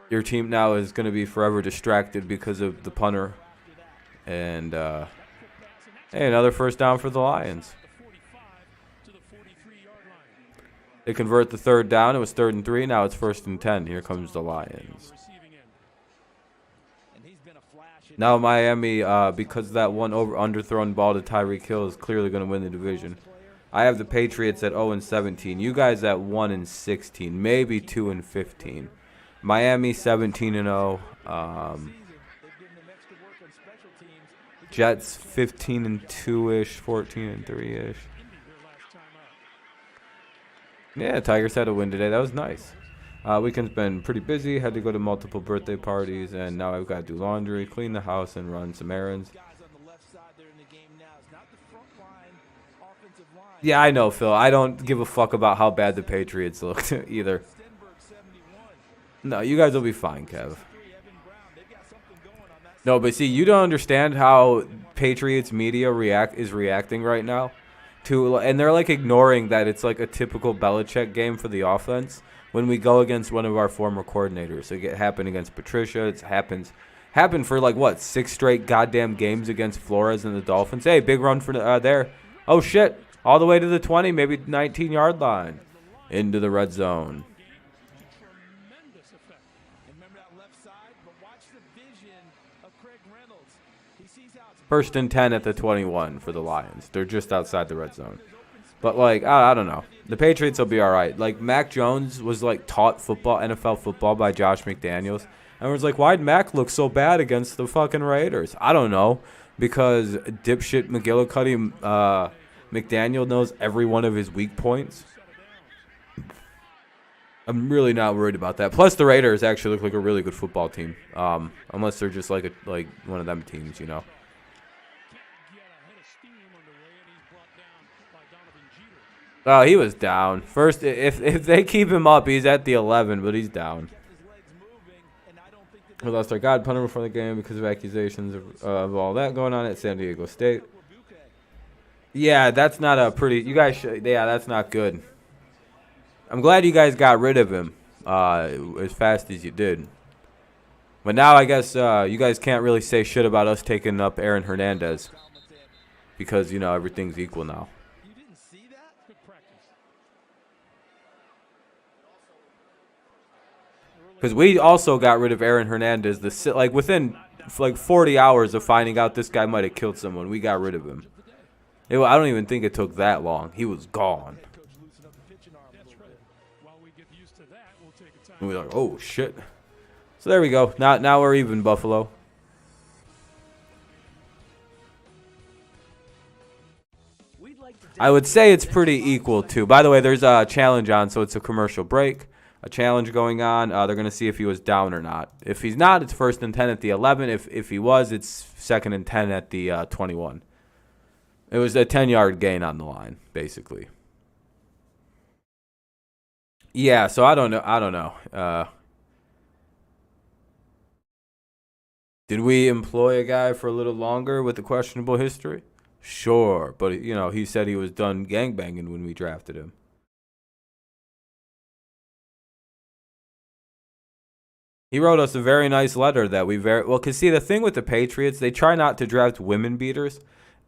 your team now is going to be forever distracted because of the punter. And, hey, another first down for the Lions. They convert the 3rd down. It was 3rd and 3. Now it's 1st and 10. Here comes the Lions. Now Miami, because of that one underthrown ball to Tyreek Hill, is clearly going to win the division. I have the Patriots at 0-17. You guys at 1-16, maybe 2-15. Miami 17-0. Jets 15-2-ish, 14-3-ish. Yeah, Tigers had a win today. That was nice. Weekend's been pretty busy. Had to go to multiple birthday parties, and now I've got to do laundry, clean the house, and run some errands. Yeah, I know, Phil. I don't give a fuck about how bad the Patriots looked either. No, you guys will be fine, Kev. No, but see, you don't understand how Patriots media is reacting right now to, and they're like ignoring that it's like a typical Belichick game for the offense when we go against one of our former coordinators. It happened against Patricia. It happened for like what 6 straight goddamn games against Flores and the Dolphins. Hey, big run for there. Oh shit, all the way to the 20, maybe 19-yard line, into the red zone. First and 10 at the 21 for the Lions. They're just outside the red zone. But, like, I don't know. The Patriots will be all right. Like, Mac Jones was, like, taught football, NFL football by Josh McDaniels. And was like, why'd Mac look so bad against the fucking Raiders? I don't know. Because dipshit McGillicuddy McDaniel knows every one of his weak points. I'm really not worried about that. Plus, the Raiders actually look like a really good football team. Unless they're just like one of them teams, you know. Oh, he was down. First, if they keep him up, he's at the 11, but he's down. We lost our God punter before the game because of accusations of all that going on at San Diego State. Yeah, that's not a pretty. You guys should. Yeah, that's not good. I'm glad you guys got rid of him as fast as you did. But now I guess you guys can't really say shit about us taking up Aaron Hernandez because, you know, everything's equal now. You didn't see that? Good practice. Because we also got rid of Aaron Hernandez within 40 hours of finding out this guy might have killed someone. We got rid of him. I don't even think it took that long. He was gone. And we're like, oh, shit. So there we go. Now we're even, Buffalo. I would say it's pretty equal, too. By the way, there's a challenge on, so it's a commercial break. A challenge going on. They're going to see if he was down or not. If he's not, it's 1st and 10 at the 11. If he was, it's 2nd and 10 at the 21. It was a 10-yard gain on the line, basically. Yeah, so I don't know. Did we employ a guy for a little longer with a questionable history? Sure, but, you know, he said he was done gangbanging when we drafted him. He wrote us a very nice letter that because see, the thing with the Patriots, they try not to draft women beaters.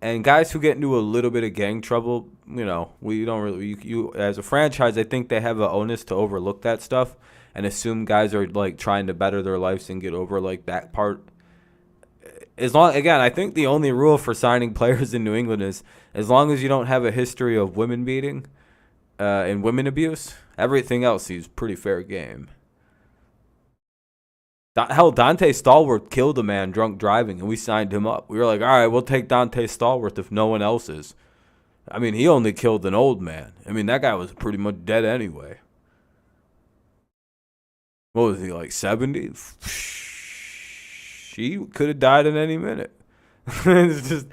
And guys who get into a little bit of gang trouble, you know, we don't really, you as a franchise, I think they have an onus to overlook that stuff and assume guys are, like, trying to better their lives and get over, like, that part. Again, I think the only rule for signing players in New England is as long as you don't have a history of women beating and women abuse, everything else is pretty fair game. Hell, Dante Stallworth killed a man drunk driving, and we signed him up. We were like, all right, we'll take Dante Stallworth if no one else is. I mean, he only killed an old man. I mean, that guy was pretty much dead anyway. What was he, like 70? He could have died in any minute. It's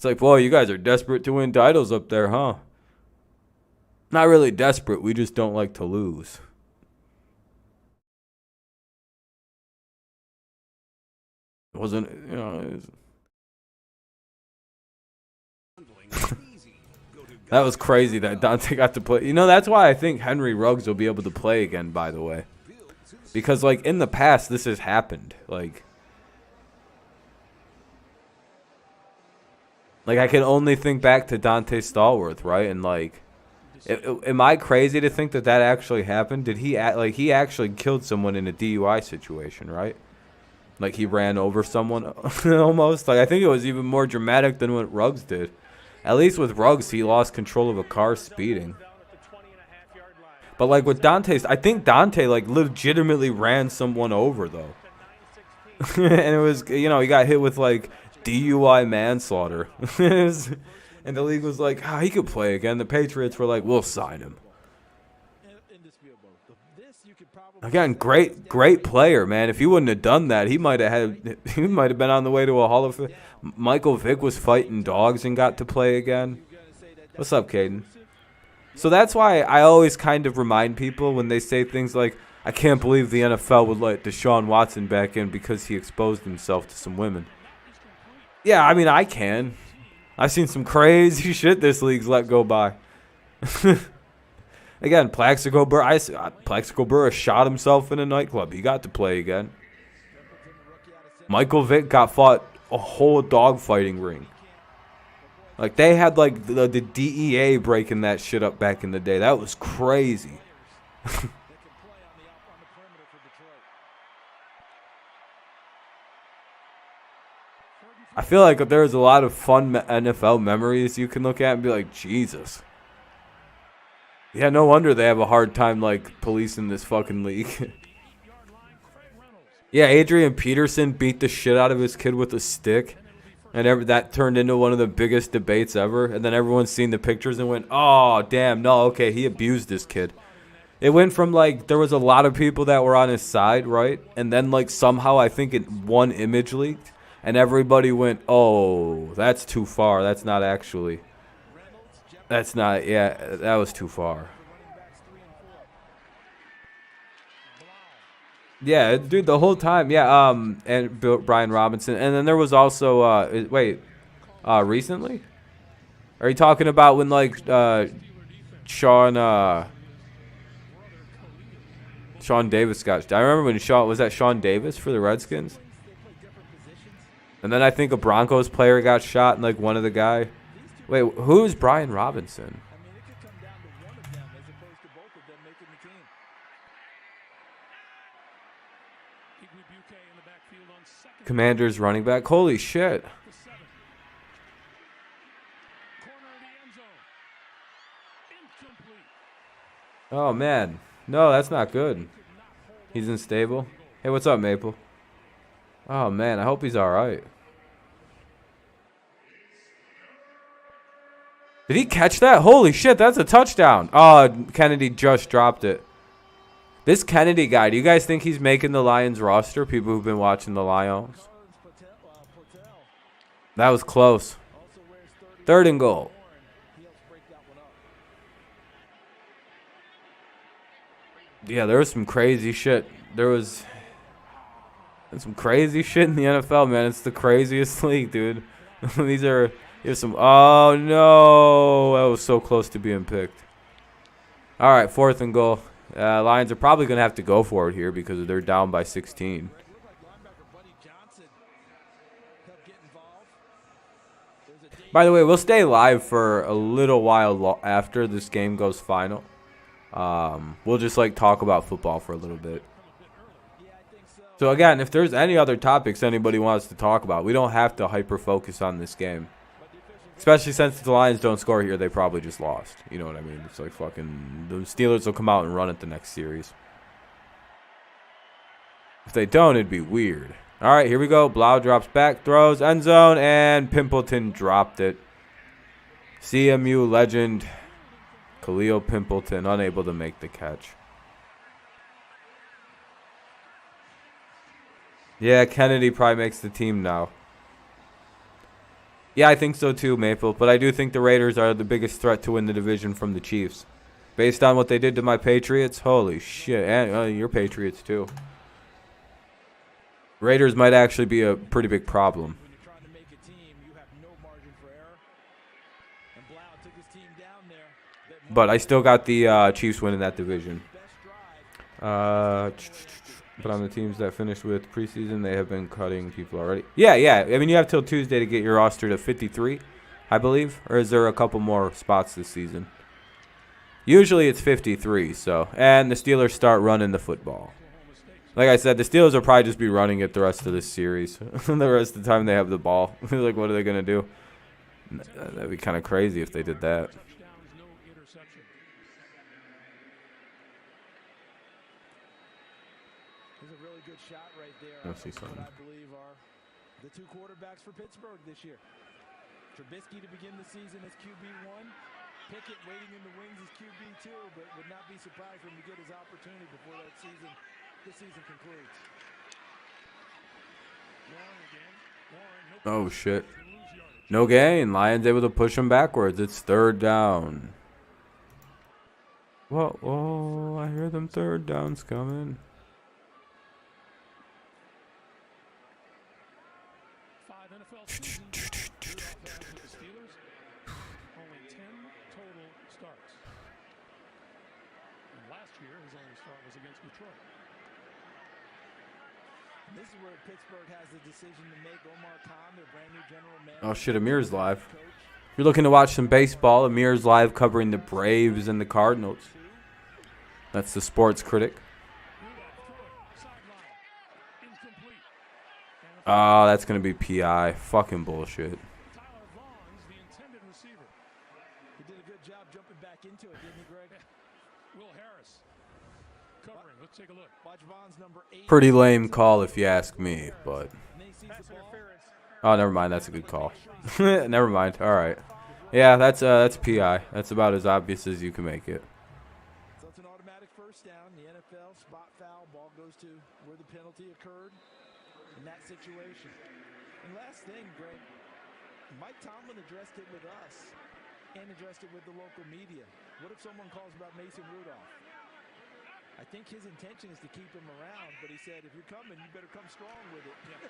like, boy, you guys are desperate to win titles up there, huh? Not really desperate. We just don't like to lose. It wasn't, you know. That was crazy that Dante got to play. You know, that's why I think Henry Ruggs will be able to play again, by the way. Because, like, in the past, this has happened. Like I can only think back to Dante Stallworth, right? And, like, am I crazy to think that actually happened? Did he actually killed someone in a DUI situation, right? Like, he ran over someone almost. Like, I think it was even more dramatic than what Ruggs did. At least with Ruggs, he lost control of a car speeding. But, like, with Dante, I think Dante, like, legitimately ran someone over, though. And it was, you know, he got hit with, like, DUI manslaughter. And the league was like, he could play again. The Patriots were like, we'll sign him. Again, great player, man. If he wouldn't have done that, he might have been on the way to a Hall of Fame. Michael Vick was fighting dogs and got to play again. What's up, Caden? So that's why I always kind of remind people when they say things like, I can't believe the NFL would let Deshaun Watson back in because he exposed himself to some women. Yeah, I mean, I can. I've seen some crazy shit this league's let go by. Again, Plaxico Burress shot himself in a nightclub. He got to play again. Michael Vick got fought a whole dogfighting ring. Like, they had, like, the DEA breaking that shit up back in the day. That was crazy. I feel like there's a lot of fun NFL memories you can look at and be like, Jesus. Yeah, no wonder they have a hard time, like, policing this fucking league. Yeah, Adrian Peterson beat the shit out of his kid with a stick. And that turned into one of the biggest debates ever. And then everyone's seen the pictures and went, oh, damn, no, okay, he abused this kid. It went from, like, there was a lot of people that were on his side, right? And then, like, somehow I think one image leaked. And everybody went, oh, that's too far. That's not actually. That's not, yeah, that was too far. Yeah, dude, the whole time, yeah, and Brian Robinson. And then there was also, recently? Are you talking about when, like, Sean Davis got. I remember when Sean Davis for the Redskins? And then I think a Broncos player got shot and like one of the guy. Wait, who's Brian Robinson? Commanders running back. Holy shit. Oh man. No, that's not good. He's unstable. Hey, what's up, Maple? Oh, man, I hope he's all right. Did he catch that? Holy shit, that's a touchdown. Oh, Kennedy just dropped it. This Kennedy guy, do you guys think he's making the Lions roster? People who've been watching the Lions. That was close. 3rd and goal. Yeah, there was some crazy shit. There's some crazy shit in the NFL, man. It's the craziest league, dude. Here's some. Oh no, that was so close to being picked. All right, 4th and goal. Lions are probably gonna have to go for it here because they're down by 16. By the way, we'll stay live for a little while after this game goes final. We'll just like talk about football for a little bit. So again, if there's any other topics anybody wants to talk about, we don't have to hyper focus on this game. Especially since the Lions don't score here, they probably just lost. You know what I mean? It's like fucking the Steelers will come out and run it the next series. If they don't, it'd be weird. All right, here we go. Blau drops back, throws, end zone, and Pimpleton dropped it. CMU legend Khalil Pimpleton unable to make the catch. Yeah, Kennedy probably makes the team now. Yeah, I think so too, Maple. But I do think the Raiders are the biggest threat to win the division from the Chiefs. Based on what they did to my Patriots, holy shit. And your Patriots too. Raiders might actually be a pretty big problem. But I still got the Chiefs winning that division. But on the teams that finished with preseason, they have been cutting people already. Yeah. I mean, you have till Tuesday to get your roster to 53, I believe. Or is there a couple more spots this season? Usually it's 53, so. And the Steelers start running the football. Like I said, the Steelers will probably just be running it the rest of this series. The rest of the time they have the ball. Like, what are they going to do? That'd be kind of crazy if they did that. Let's see something. What I believe are the 2 quarterbacks for Pittsburgh this year. Trubisky to begin the season as QB1. Pickett waiting in the wings as QB2, but would not be surprised when we get his opportunity before this season concludes. Oh, shit. No gain. Lions able to push him backwards. It's 3rd down. Whoa, I hear them 3rd downs coming. This is where Pittsburgh has the decision to make. Omar Khan, their brand new general manager. Oh shit, Amir's live. If you're looking to watch some baseball, Amir's live covering the Braves and the Cardinals. That's the sports critic. Oh, that's going to be PI. Fucking bullshit. He did a good job jumping back into it, didn't he, Greg? Will Harris covering. Let's take a look. Watch Vaughn's number 8. Pretty lame call if you ask me, but... Oh, never mind. That's a good call. Never mind. All right. Yeah, that's PI. That's about as obvious as you can make it. So it's an automatic 1st penalty occurred in that situation. And last thing, Greg, Mike Tomlin addressed it with us and addressed it with the local media. What if someone calls about Mason Rudolph? I think his intention is to keep him around, but he said, if you're coming, you better come strong with it. Yeah,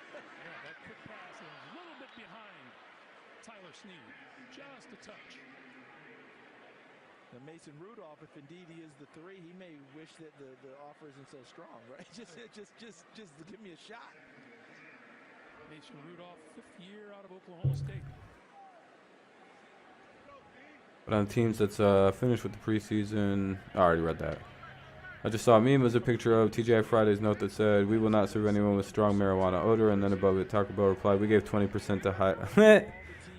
that quick pass is a little bit behind Tyler Snead, just a touch. Now Mason Rudolph, if indeed he is the 3, he may wish that the offer isn't so strong, right? Just give me a shot. Mason Rudolph, 5th year out of Oklahoma State. But on teams that's finished with the preseason, I already read that. I just saw a meme as a picture of TGI Friday's note that said, "We will not serve anyone with strong marijuana odor," and then above it, Taco Bell replied, "We gave 20% to high."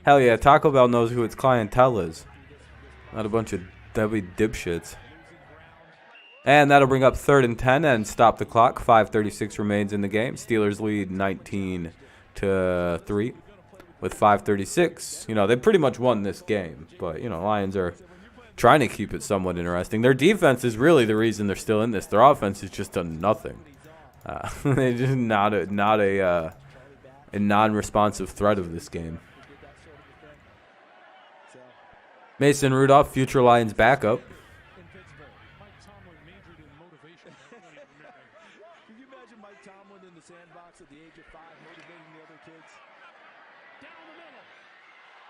Hell yeah, Taco Bell knows who its clientele is. Not a bunch of deadly dipshits. And that'll bring up 3rd and 10 and stop the clock. 5:36 remains in the game. Steelers lead 19-3 with 5:36. You know, they pretty much won this game, but, you know, Lions are trying to keep it somewhat interesting. Their defense is really the reason they're still in this. Their offense has just done nothing. They're just not a non-responsive threat of this game. Mason Rudolph, future Lions backup. Mike Tomlin majored in motivation. Can you imagine Mike Tomlin in the sandbox at the age of 5 motivating the other kids? Down the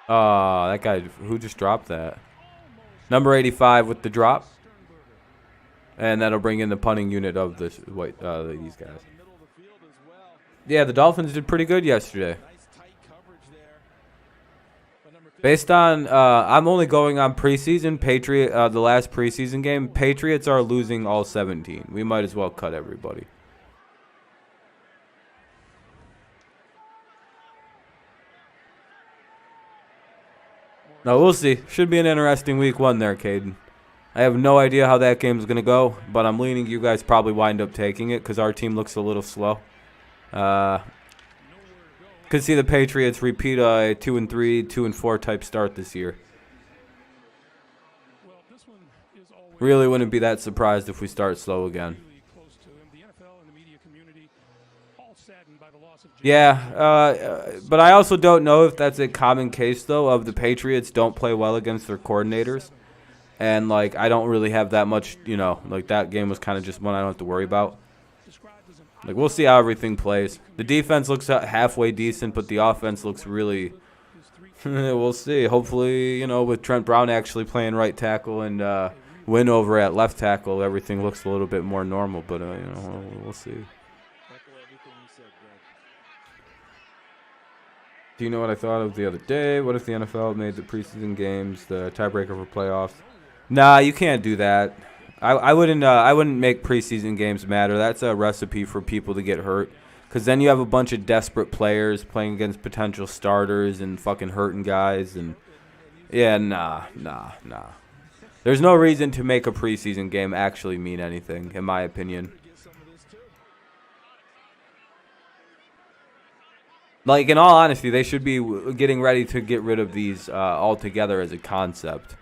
middle. That guy who just dropped that. Number 85 with the drop. And that'll bring in the punting unit of these guys. Yeah, the Dolphins did pretty good yesterday. Based on, I'm only going on preseason. The last preseason game, Patriots are losing all 17. We might as well cut everybody. No, we'll see. Should be an interesting week 1 there, Caden. I have no idea how that game's going to go, but I'm leaning you guys probably wind up taking it because our team looks a little slow. Could see the Patriots repeat a 2-3, 2-4 type start this year. Well, this one is always Really wouldn't be that surprised if we start slow again. really close to him. The NFL and the media community all saddened by the loss of James. Yeah, but I also don't know if that's a common case, though, of the Patriots don't play well against their coordinators. And, like, I don't really have that much, you know, like that game was kind of just one I don't have to worry about. Like, we'll see how everything plays. The defense looks halfway decent, but the offense looks really we'll see. Hopefully, you know, with Trent Brown actually playing right tackle and win over at left tackle, everything looks a little bit more normal. But, you know, we'll see. Do you know what I thought of the other day? What if the NFL made the preseason games the tiebreaker for playoffs? Nah, you can't do that. I wouldn't make preseason games matter. That's a recipe for people to get hurt. Because then you have a bunch of desperate players playing against potential starters and fucking hurting guys. And yeah, nah. There's no reason to make a preseason game actually mean anything, in my opinion. Like, in all honesty, they should be getting ready to get rid of these altogether as a concept.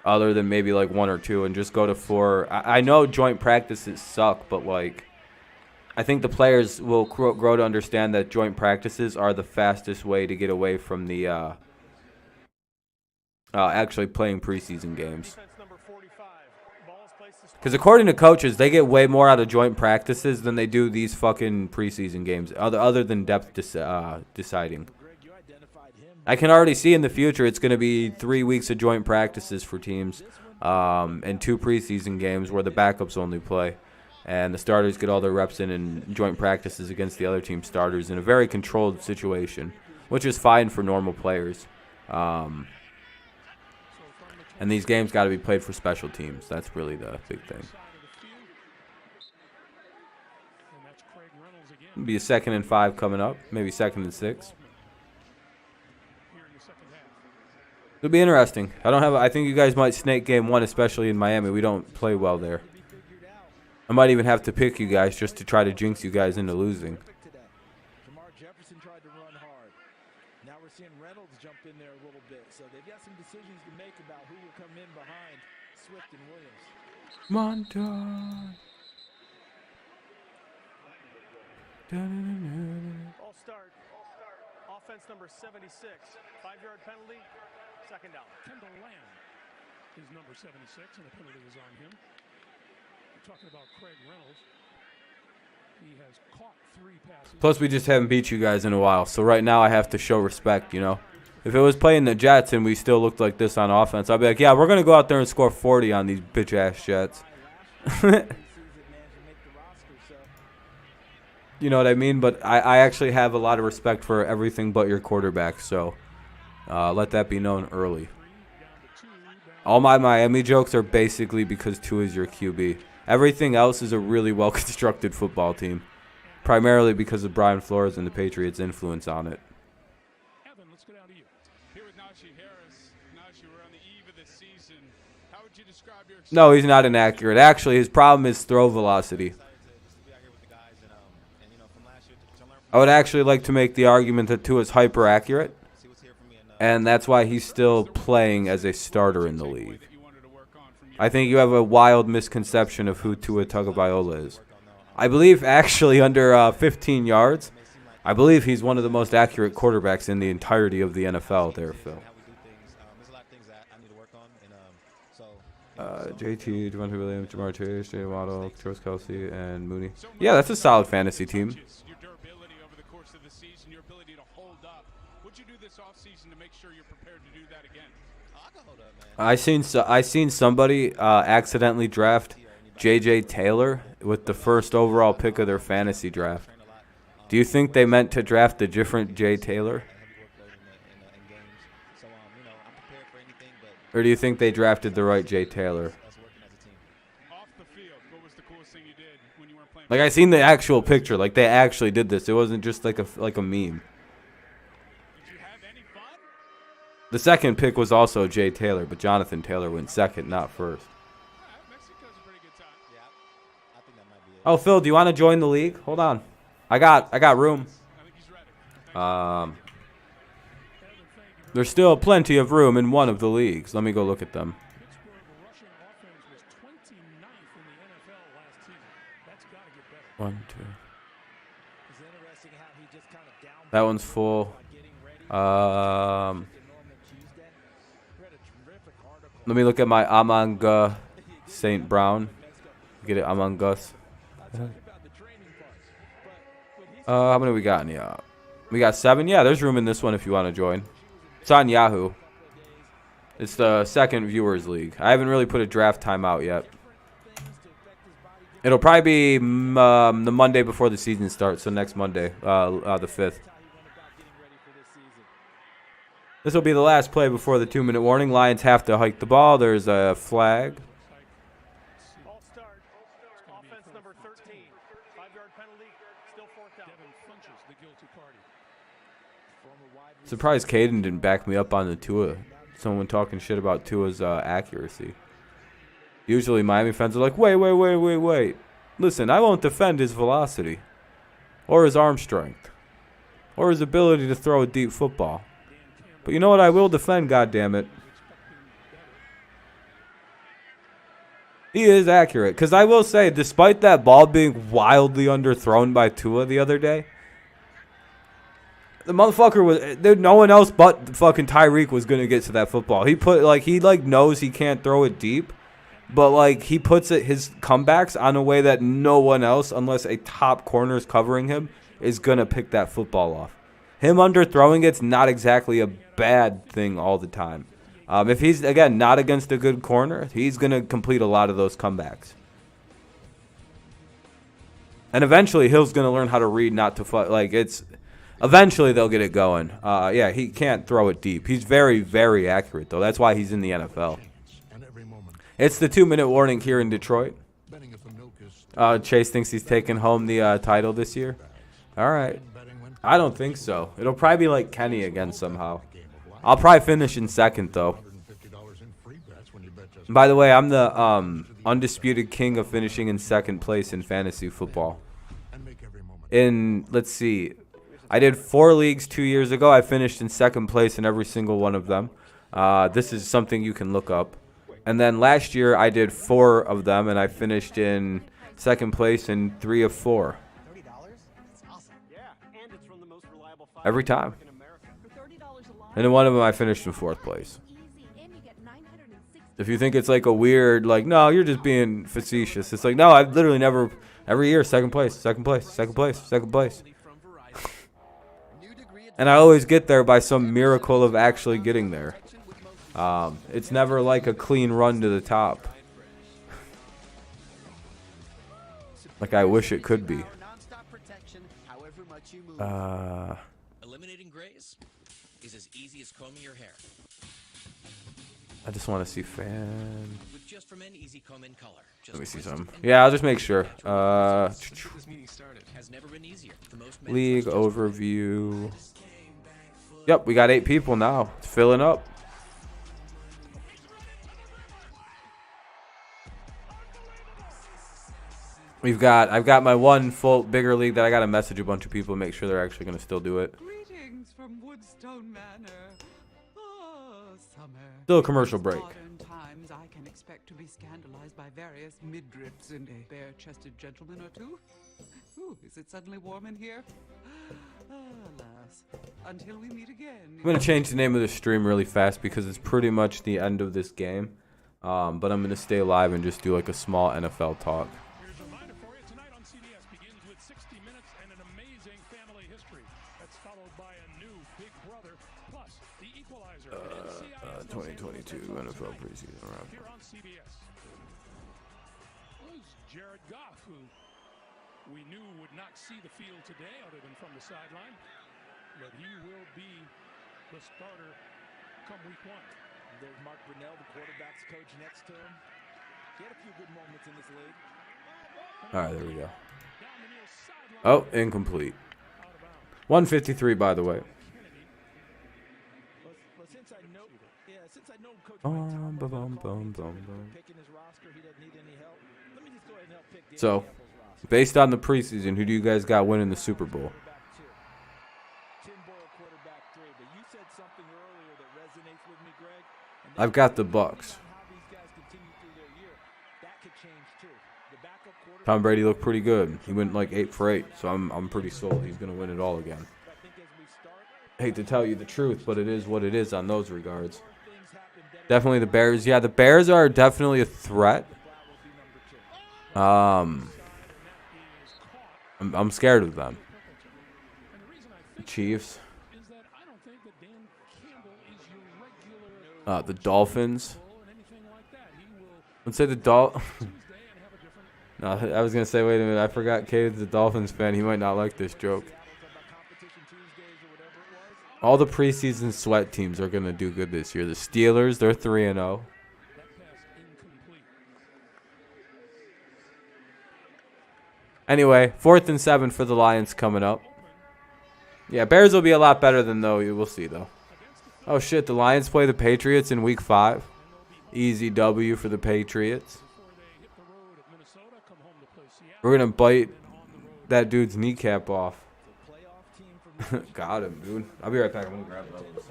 Other than maybe like 1 or 2 and just go to 4. I know joint practices suck, but like I think the players will grow to understand that joint practices are the fastest way to get away from the actually playing preseason games. Because according to coaches, they get way more out of joint practices than they do these fucking preseason games, other than depth deciding. I can already see in the future it's going to be 3 weeks of joint practices for teams and 2 preseason games where the backups only play. And the starters get all their reps in joint practices against the other team's starters in a very controlled situation, which is fine for normal players. And these games got to be played for special teams. That's really the big thing. It'll be a 2nd and 5 coming up, maybe 2nd and 6. It'll be interesting. I think you guys might snake game 1, especially in Miami. We don't play well there. I might even have to pick you guys just to try to jinx you guys into losing. Jamar Jefferson tried to run hard. Now we're seeing Reynolds jump in there a little bit. So they've got some decisions to make about who will come in behind Swift and Williams. Montage. All start. Offense number 76. 5-yard penalty. Second down. Kendall Lamb is number 76, and the penalty is on him. We're talking about Craig Reynolds. He has caught 3 passes. Plus, we just haven't beat you guys in a while, so right now I have to show respect, you know. If it was playing the Jets and we still looked like this on offense, I'd be like, yeah, we're going to go out there and score 40 on these bitch-ass Jets. You know what I mean? But I actually have a lot of respect for everything but your quarterback, so let that be known early. All my Miami jokes are basically because Tua is your QB. Everything else is a really well-constructed football team, primarily because of Brian Flores and the Patriots' influence on it. Evan, let's go down to you. Here with Najee Harris. Najee, we're on the eve of the season. How would you describe your No, he's not inaccurate. Actually, his problem is throw velocity. I would actually like to make the argument that Tua is hyper-accurate, and that's why he's still playing as a starter in the league. I think you have a wild misconception of who Tua Tagovailoa is. I believe actually under 15 yards, I believe he's one of the most accurate quarterbacks in the entirety of the NFL there, Phil. JT, Devontae Williams, Jamar Chase, Jay Waddle, Travis Kelce, and Mooney. Yeah, that's a solid fantasy team. I seen somebody accidentally draft J.J. Taylor with the first overall pick of their fantasy draft. Do you think they meant to draft a different J. Taylor? Or do you think they drafted the right J. Taylor? Like, I seen the actual picture. Like, they actually did this. It wasn't just like a meme. The second pick was also Jay Taylor, but Jonathan Taylor went second, not first. Oh, Phil, do you want to join the league? Hold on. I got room. There's still plenty of room in one of the leagues. Let me go look at them. One, two. That one's full. Let me look at my Among St. Brown. Get it, Among Us. How many we got? Yeah, we got 7. Yeah, there's room in this one if you want to join. It's on Yahoo. It's the second viewers league. I haven't really put a draft time out yet. It'll probably be the Monday before the season starts, so next Monday, the 5th. This will be the last play before the 2-minute warning. Lions have to hike the ball. There's a flag. All start. Offense number 13. 5-yard penalty. Still 4th down. The guilty party. Surprised Caden didn't back me up on the Tua. Someone talking shit about Tua's accuracy. Usually Miami fans are like, wait. Listen, I won't defend his velocity. Or his arm strength. Or his ability to throw a deep football. But you know what I will defend, goddammit? He is accurate. Because I will say, despite that ball being wildly underthrown by Tua the other day, the motherfucker was... no one else but fucking Tyreek was going to get to that football. He knows he can't throw it deep. But, he puts his comebacks on a way that no one else, unless a top corner is covering him, is going to pick that football off. Him underthrowing it's not exactly a bad thing all the time. If he's, again, not against a good corner, he's going to complete a lot of those comebacks. And eventually, Hill's going to learn how to read not to fight. Eventually, they'll get it going. Yeah, he can't throw it deep. He's very, very accurate, though. That's why he's in the NFL. It's the 2-minute warning here in Detroit. Chase thinks he's taking home the title this year. All right. I don't think so. It'll probably be like Kenny again somehow. I'll probably finish in second, though. By the way, I'm the undisputed king of finishing in second place in fantasy football. Let's see. I did 4 leagues 2 years ago. I finished in second place in every single one of them. This is something you can look up. And then last year, I did 4 of them, and I finished in second place in 3 of 4. every time. And in one of them, I finished in 4th place. If you think it's like a weird, like, no, you're just being facetious. It's like, no, I've literally never, every year, 2nd place, 2nd place, 2nd place, 2nd place. And I always get there by some miracle of actually getting there. It's never like a clean run to the top. Like I wish it could be. Eliminating grays is as easy as combing your hair. I just want to see fan. With just for men, easy comb in color. Let me see some. Yeah, I'll just make sure. Has never been easier. For most men, League overview. Yep, we got 8 people now. It's filling up. I've got my one full bigger league that I got to message a bunch of people and make sure they're actually going to still do it. Greetings from Woodstone Manor. Oh, summer. Still a commercial break. Modern times, I can expect to be scandalized by various midriffs and a bare-chested gentleman or two. Ooh, is it suddenly warm in here? Alas, until we meet again. I'm going to change the name of the stream really fast because it's pretty much the end of this game. But I'm going to stay live and just do like a small NFL talk. Here's a reminder for you. Tonight on CBS begins with 60 Minutes and an amazing family history. That's followed by a new Big Brother, plus the Equalizer. 2022 NFL Preseason round. Here on CBS. Was Jared Goff, who we knew would not see the field today other than from the sideline, but he will be the starter come week 1. There's Mark Brunell, the quarterback's coach next to him. He had a few good moments in this league. All right, there we go. Oh, incomplete. 153, by the way. Well, since I know Coach Mike picking his roster, he doesn't need any help. Let me just go ahead and help pick the So, based on the preseason, who do you guys got winning the Super Bowl? Tim Boyle, quarterback 3. But you said something earlier that resonates with me, Greg. I've got the Bucks. Tom Brady looked pretty good. He went like 8 for 8, so I'm pretty sold he's gonna win it all again. Hate to tell you the truth, but it is what it is on those regards. Definitely the Bears. Yeah, the Bears are definitely a threat. I'm scared of them. The Chiefs. The Dolphins. Let's say the No, I was going to say, wait a minute. I forgot Cade's a Dolphins fan. He might not like this joke. All the preseason sweat teams are going to do good this year. The Steelers, they're 3-0. Anyway, 4th and 7 for the Lions coming up. Yeah, Bears will be a lot better than though. We'll see, though. Oh, shit. The Lions play the Patriots in Week 5. Easy W for the Patriots. We're going to bite that dude's kneecap off. Got him, dude. I'll be right back. I'm going to grab it. Let's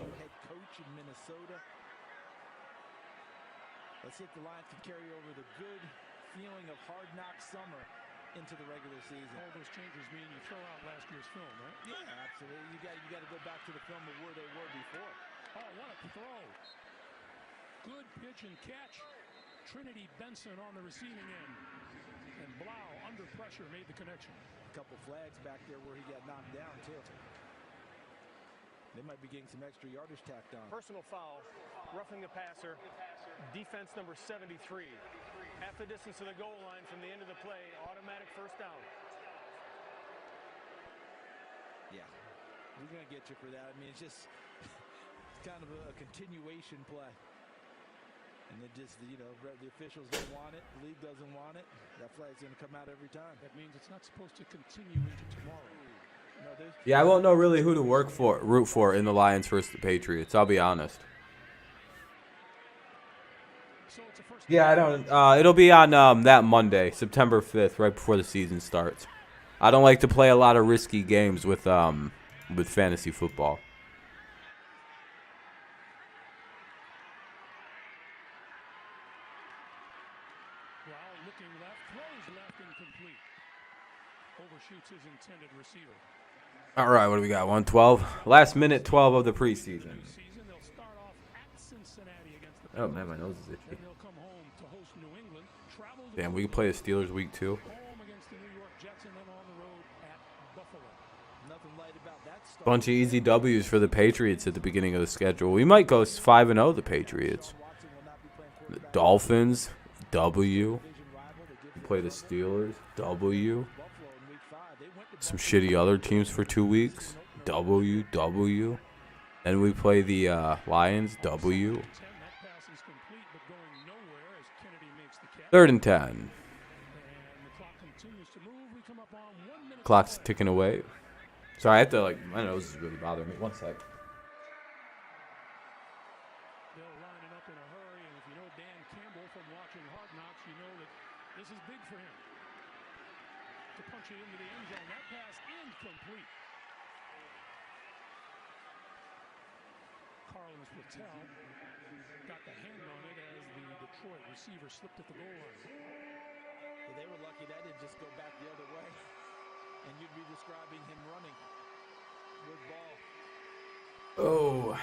see if the Lions can carry over the good feeling of hard knock summer into the regular season. All those changes mean you throw out last year's film, right? Yeah, absolutely. You got to go back to the film of where they were before. Oh, what a throw. Good pitch and catch. Trinity Benson on the receiving end. And Blau, under pressure, made the connection. A couple flags back there where he got knocked down, too. They might be getting some extra yardage tacked on. Personal foul, roughing the passer. Defense number 73. Half the distance to the goal line from the end of the play. Automatic first down. Yeah, we're going to get you for that. I mean, it's just kind of a continuation play. And then just, the officials don't want it. The league doesn't want it. That flag's going to come out every time. That means it's not supposed to continue into tomorrow. No, yeah, I won't know really who to root for in the Lions versus the Patriots. I'll be honest. Yeah, I don't. It'll be on that Monday, September 5th, right before the season starts. I don't like to play a lot of risky games with fantasy football. Looking left, throws left, incomplete. Overshoots his intended receiver. All right, what do we got? 112. Last minute 12 of the preseason. They'll start off at Cincinnati against the Oh man, my nose is itchy. Then they'll come home to host New England, travel to Damn, we can play the Steelers week 2. home against the New York Jets, and then on the road at Buffalo. Nothing light about that start. Bunch of easy W's for the Patriots at the beginning of the schedule. We might go 5-0, the Patriots. The Dolphins, W. Play the Steelers, W. Some shitty other teams for 2 weeks, W, W. Then we play the Lions, W. 3rd and 10. Clock's ticking away. Sorry, I have to, like, my nose is really bothering me. 1 sec. They'll line it up in a hurry, and if you know Dan Campbell from watching Hard Knocks, you know that this is big for him. To punch it into the end zone. That pass incomplete. Carlos Patel got the hand on it as the Detroit receiver slipped at the goal line. Well, they were lucky that didn't just go back the other way. And you'd be describing him running with ball. Oh.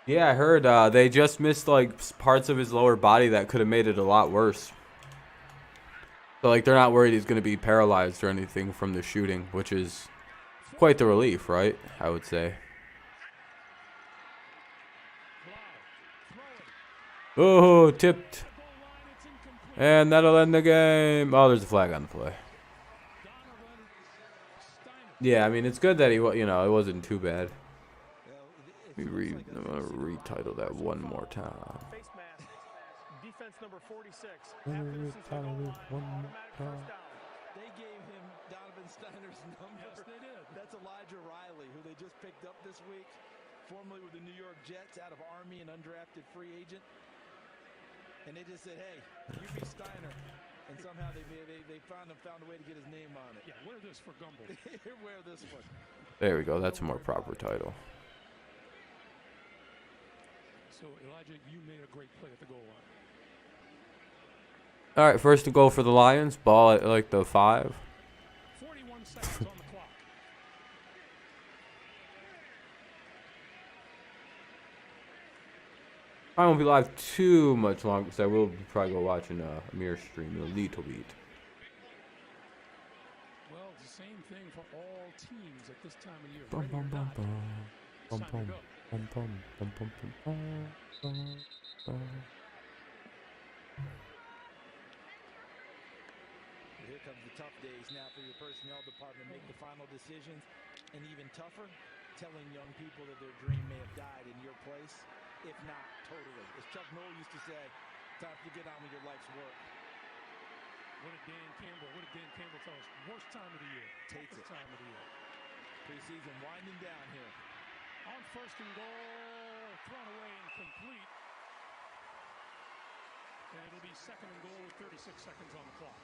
Yeah, I heard they just missed like parts of his lower body that could have made it a lot worse. So like they're not worried he's going to be paralyzed or anything from the shooting, which is quite the relief, right? I would say. Oh, tipped. And that'll end the game. Oh, there's a flag on the play. Yeah, I mean, it's good that it wasn't too bad. I'm going to retitle that one more time. Defense number 46. They gave him Donovan Steiner's number. Yes, they did. That's Elijah Riley, who they just picked up this week, formerly with the New York Jets, out of Army, an undrafted free agent. And they just said, hey, you be Steiner. And somehow they found a way to get his name on it. Yeah, wear this for Gumble. Wear this one. There we go. That's a more proper title. So, Elijah, you made a great play at the goal line. All right, first to go for the Lions. Ball at like the 5. 41 seconds on the clock. I won't be live too much longer because I will probably go watching a mirror stream a little bit. Well, it's the same thing for all teams at this time of year. Bum, Ready bum, or bum, not, bum. it's Bum, time to bum, go. bum, bum, bum, bum, bum, bum, bum. Here comes the tough days now for your personnel department. Make the final decisions. And even tougher, telling young people that their dream may have died in your place, if not totally. As Chuck Noll used to say, time to get on with your life's work. What did Dan Campbell tell us? Worst time of the year. Takes it. Time of the year. Preseason winding down here. On 1st and goal, thrown away incomplete. And it'll be 2nd and goal with 36 seconds on the clock.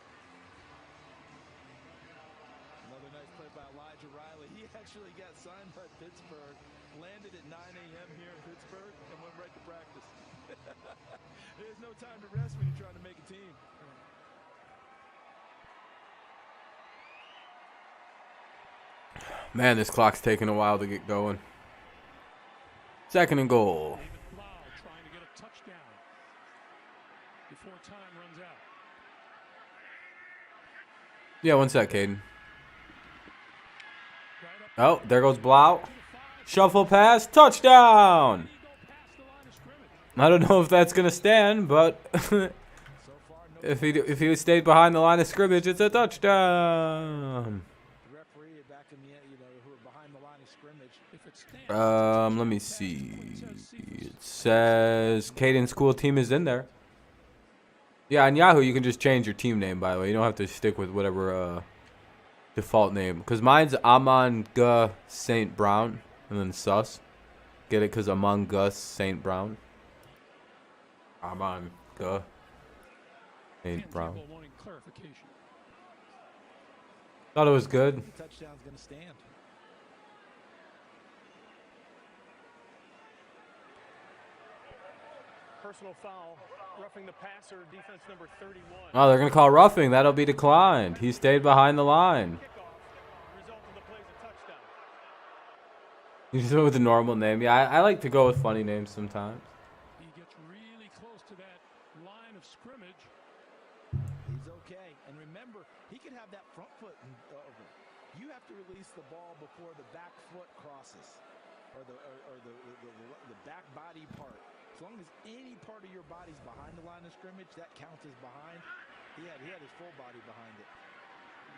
Another nice play by Elijah Riley. He actually got signed by Pittsburgh, landed at 9 a.m. here in Pittsburgh, and went right to practice. There's no time to rest when you're trying to make a team. Man, this clock's taking a while to get going. 2nd and goal. David Blau trying to get a touchdown before time runs out. Yeah, 1 sec, Caden. Oh, there goes Blau. Shuffle pass, touchdown! I don't know if that's going to stand, but if he stayed behind the line of scrimmage, it's a touchdown. Let me see. It says Caden's cool team is in there. Yeah, on Yahoo, you can just change your team name, by the way. You don't have to stick with whatever default name. Because mine's Amon Gus St. Brown, and then Sus. Get it? Because Amon Gus St. Brown. Amon Gus St. Brown. Thought it was good. Touchdown's going to stand. personal foul, roughing the passer, defense number 31. Oh, they're going to call roughing. That'll be declined. He stayed behind the line. Result of the play is a touchdown. You just went with a normal name. Yeah, I like to go with funny names sometimes. He gets really close to that line of scrimmage. He's okay. And remember, he could have that front foot over. You have to release the ball before the back foot crosses, or the back body part. As long as any part of your body's behind the line of scrimmage, that counts as behind. He had his full body behind it.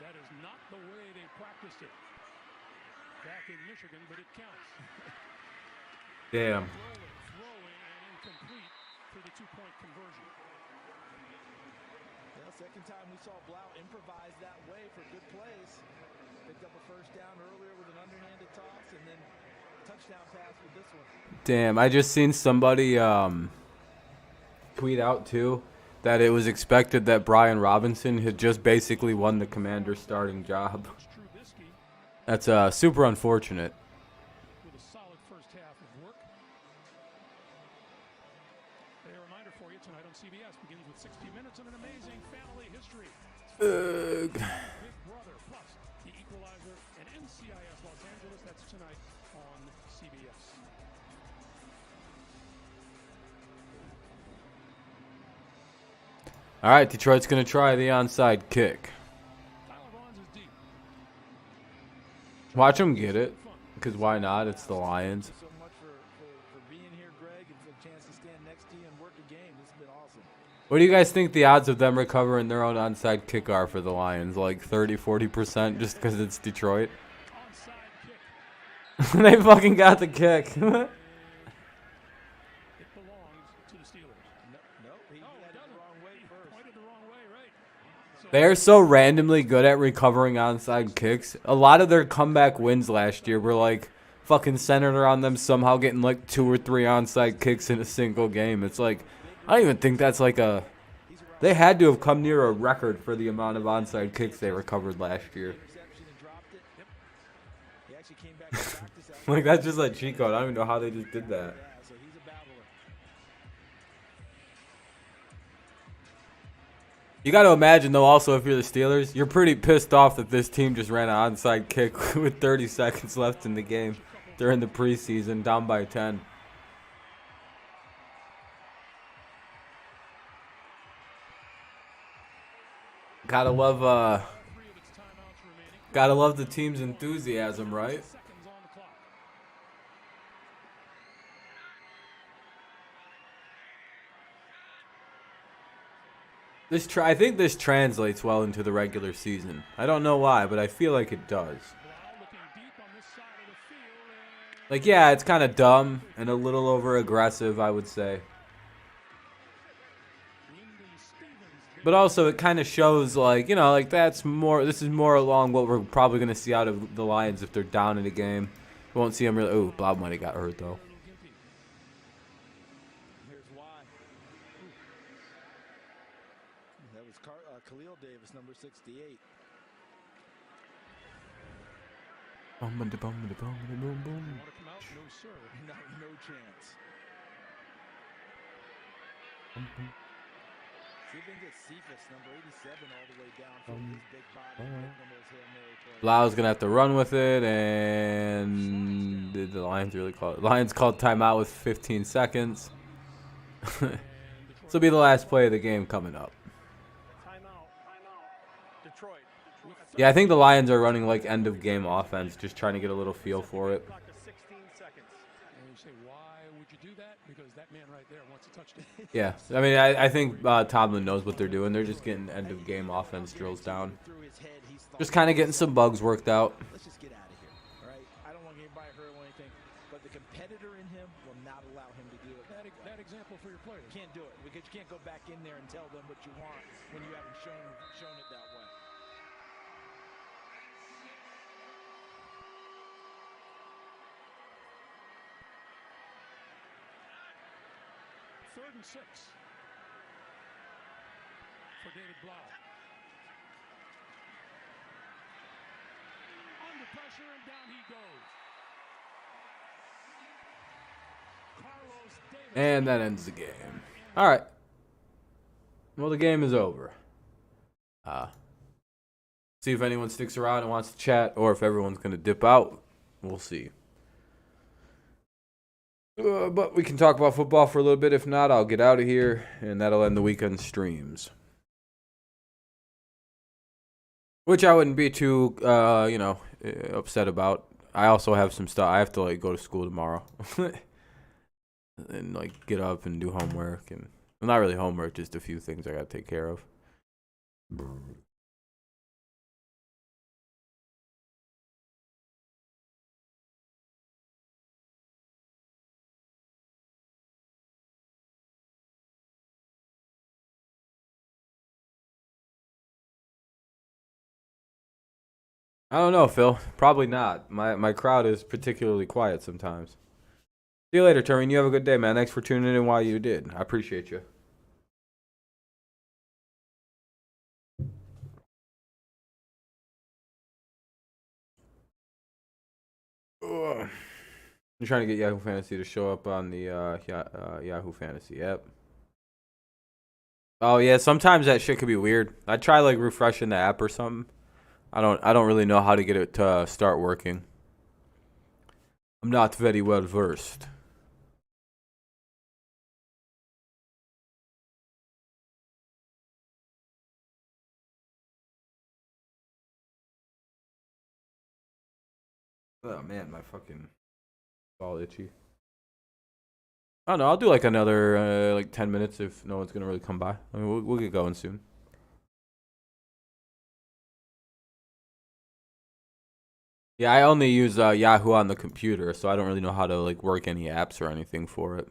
That is not the way they practiced it back in Michigan, but it counts. Damn. Throwing and incomplete for the two-point conversion. Well, second time we saw Blau improvise that way for good plays. Picked up a first down earlier with an underhanded toss, and then touchdown pass with this one. Damn, I just seen somebody tweet out, too, that it was expected that Brian Robinson had just basically won the Commander's starting job. That's super unfortunate. With a solid first half of work. A reminder for you tonight on CBS begins with 60 minutes of an amazing family history. Big Brother plus the Equalizer and NCIS Los Angeles. That's tonight on CBS. All right, Detroit's going to try the onside kick. Watch them get it, because why not? It's the Lions. Thank you so much for being here, Greg, and for the chance to stand next to you and work a game. This has been awesome. What do you guys think the odds of them recovering their own onside kick are for the Lions? Like 30, 40% just because it's Detroit? They fucking got the kick. It belongs to the Steelers. No, he had it the wrong way first. Pointed the wrong way, right? They're so randomly good at recovering onside kicks. A lot of their comeback wins last year were like fucking centered around them somehow getting like 2 or 3 onside kicks in a single game. It's like, I don't even think that's like a... They had to have come near a record for the amount of onside kicks they recovered last year. Like, that's just like cheat code. I don't even know how they just did that. You got to imagine, though, also, if you're the Steelers, you're pretty pissed off that this team just ran an onside kick with 30 seconds left in the game during the preseason, down by 10. Gotta love the team's enthusiasm, right? I think this translates well into the regular season. I don't know why, but I feel like it does. Like, yeah, it's kind of dumb and a little over-aggressive, I would say. But also, it kind of shows, like, you know, like this is more along what we're probably going to see out of the Lions if they're down in a game. We won't see them really. Ooh, Bob might have got hurt, though. Khalil Davis, number 68. Boom, boom, boom, boom, boom, boom. Want to come out? No, sir. No chance. See if they can get Cephas, number 87, all the way down from his big body. Lau's going to have to run with it, and did the Lions really call it? Lions called timeout with 15 seconds. This will be the last play of the game coming up. Yeah, I think the Lions are running like end-of-game offense, just trying to get a little feel for it. And you say, why would you do that? Because that man right there wants a touchdown. Yeah, I mean, I think Tomlin knows what they're doing. They're just getting end-of-game offense drills down. Just kind of getting some bugs worked out. Let's just get out of here, all right? I don't want anybody hurt or anything, but the competitor in him will not allow him to do it. That example for your players. Can't do it because you can't go back in there and tell them what you want when you haven't shown it that way. Third and 6 for David Blau. Under pressure and down he goes. Carlos Davis. And that ends the game. All right. Well, the game is over. See if anyone sticks around and wants to chat, or if everyone's going to dip out. We'll see. But we can talk about football for a little bit. If not, I'll get out of here, and that'll end the weekend streams. Which I wouldn't be too, upset about. I also have some stuff. I have to, go to school tomorrow. And, get up and do homework. And well, not really homework, just a few things I got to take care of. I don't know, Phil. Probably not. My crowd is particularly quiet sometimes. See you later, Turing. You have a good day, man. Thanks for tuning in while you did. I appreciate you. Ugh. I'm trying to get Yahoo Fantasy to show up on the Yahoo Fantasy app. Oh yeah, sometimes that shit could be weird. I try refreshing the app or something. I don't really know how to get it to start working. I'm not very well versed. Oh man, my fucking all itchy. I don't know. I'll do another 10 minutes if no one's gonna really come by. I mean, we'll get going soon. Yeah, I only use Yahoo on the computer, so I don't really know how to work any apps or anything for it.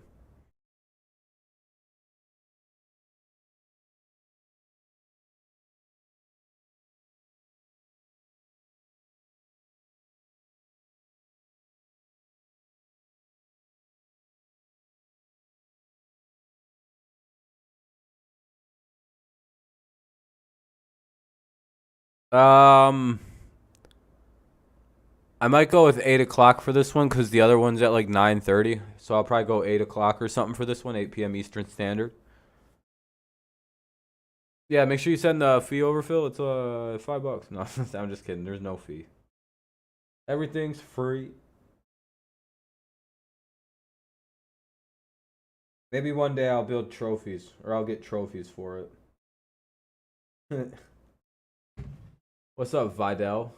I might go with 8 o'clock for this one because the other one's at 9:30. So I'll probably go 8 o'clock or something for this one, 8 p.m. Eastern Standard. Yeah, make sure you send the fee over, Phil. It's $5. No, I'm just kidding. There's no fee. Everything's free. Maybe one day I'll build trophies, or I'll get trophies for it. What's up, Vidal?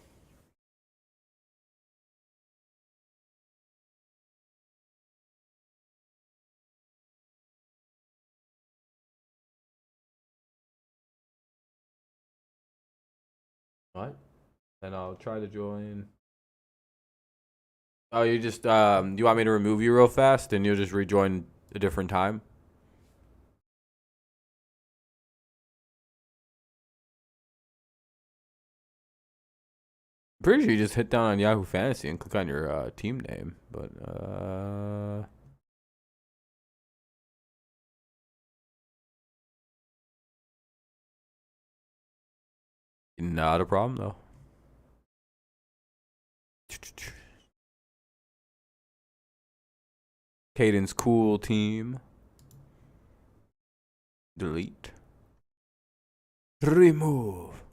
What? And I'll try to join. Oh, you just you want me to remove you real fast and you'll just rejoin a different time? I'm pretty sure you just hit down on Yahoo Fantasy and click on your team name, but not a problem though. Caden's cool team. Delete. Remove.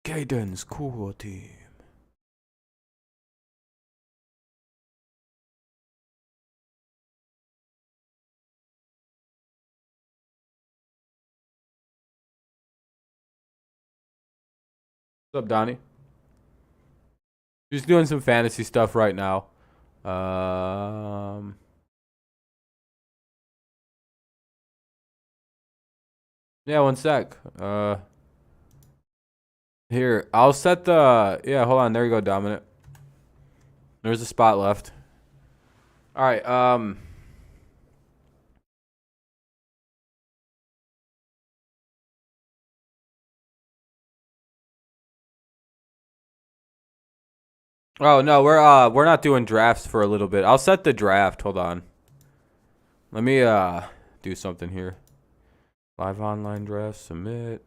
Caden's cool team. What's up, Donnie? Just doing some fantasy stuff right now. Yeah, one sec. Here, I'll set the... Yeah, hold on. There you go, Dominant. There's a spot left. All right, Oh, no, we're not doing drafts for a little bit. I'll set the draft. Hold on. Let me do something here. Live online draft, submit.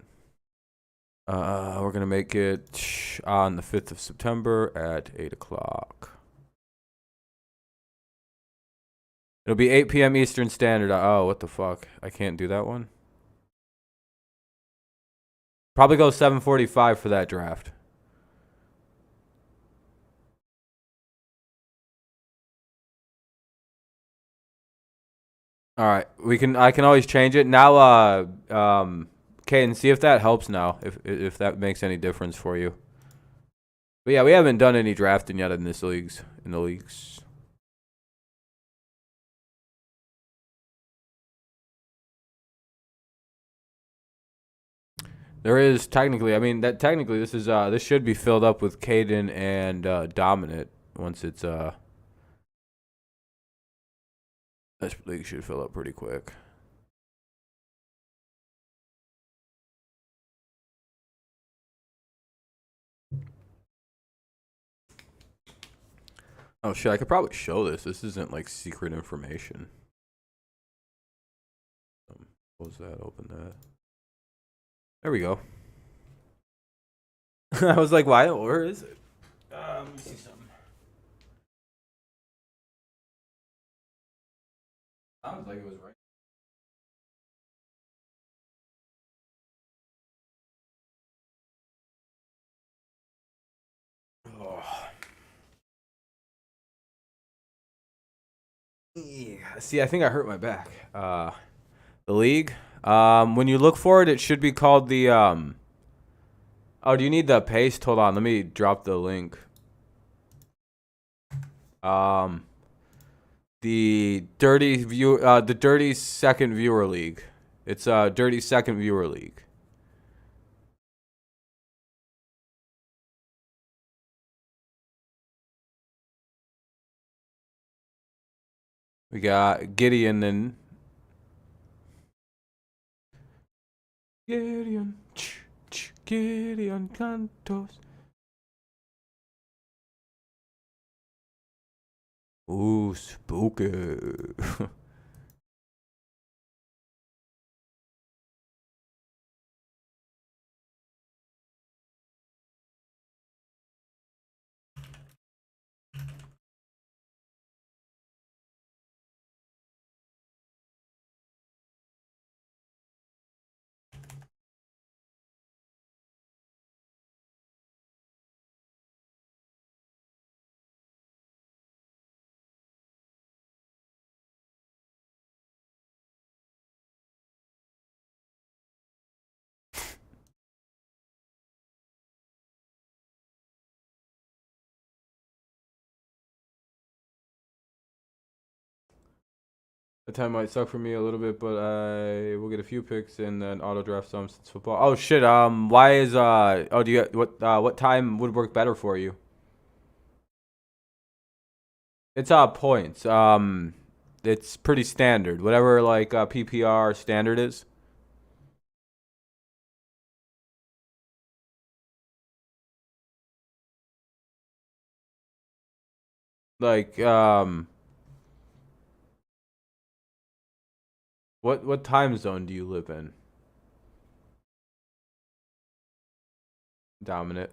We're going to make it on the 5th of September at 8 o'clock. It'll be 8 p.m. Eastern Standard. Oh, what the fuck? I can't do that one. Probably go 7:45 for that draft. All right, I can always change it now. Caden, see if that helps now. If that makes any difference for you. But yeah, we haven't done any drafting yet in the leagues. There is technically. I mean, this should be filled up with Caden and Dominant once it's This league should fill up pretty quick. Oh shit, I could probably show this. This isn't like secret information. Close that, open that. There we go. I was like, why? Where is it? Let me see something. Sounds like it was right. Oh. Yeah. See, I think I hurt my back. The league. When you look for it, it should be called the Oh, do you need the paste? Hold on, let me drop the link. The Dirty Second Viewer League. It's a Dirty Second Viewer League. We got Gideon and Gideon Cantos. Ooh, spooky. The time might suck for me a little bit, but I will get a few picks and then auto draft some since football. Oh shit. Why is do you what time would work better for you? It's points. It's pretty standard. Whatever like PPR standard is. Like what time zone do you live in? Dominant.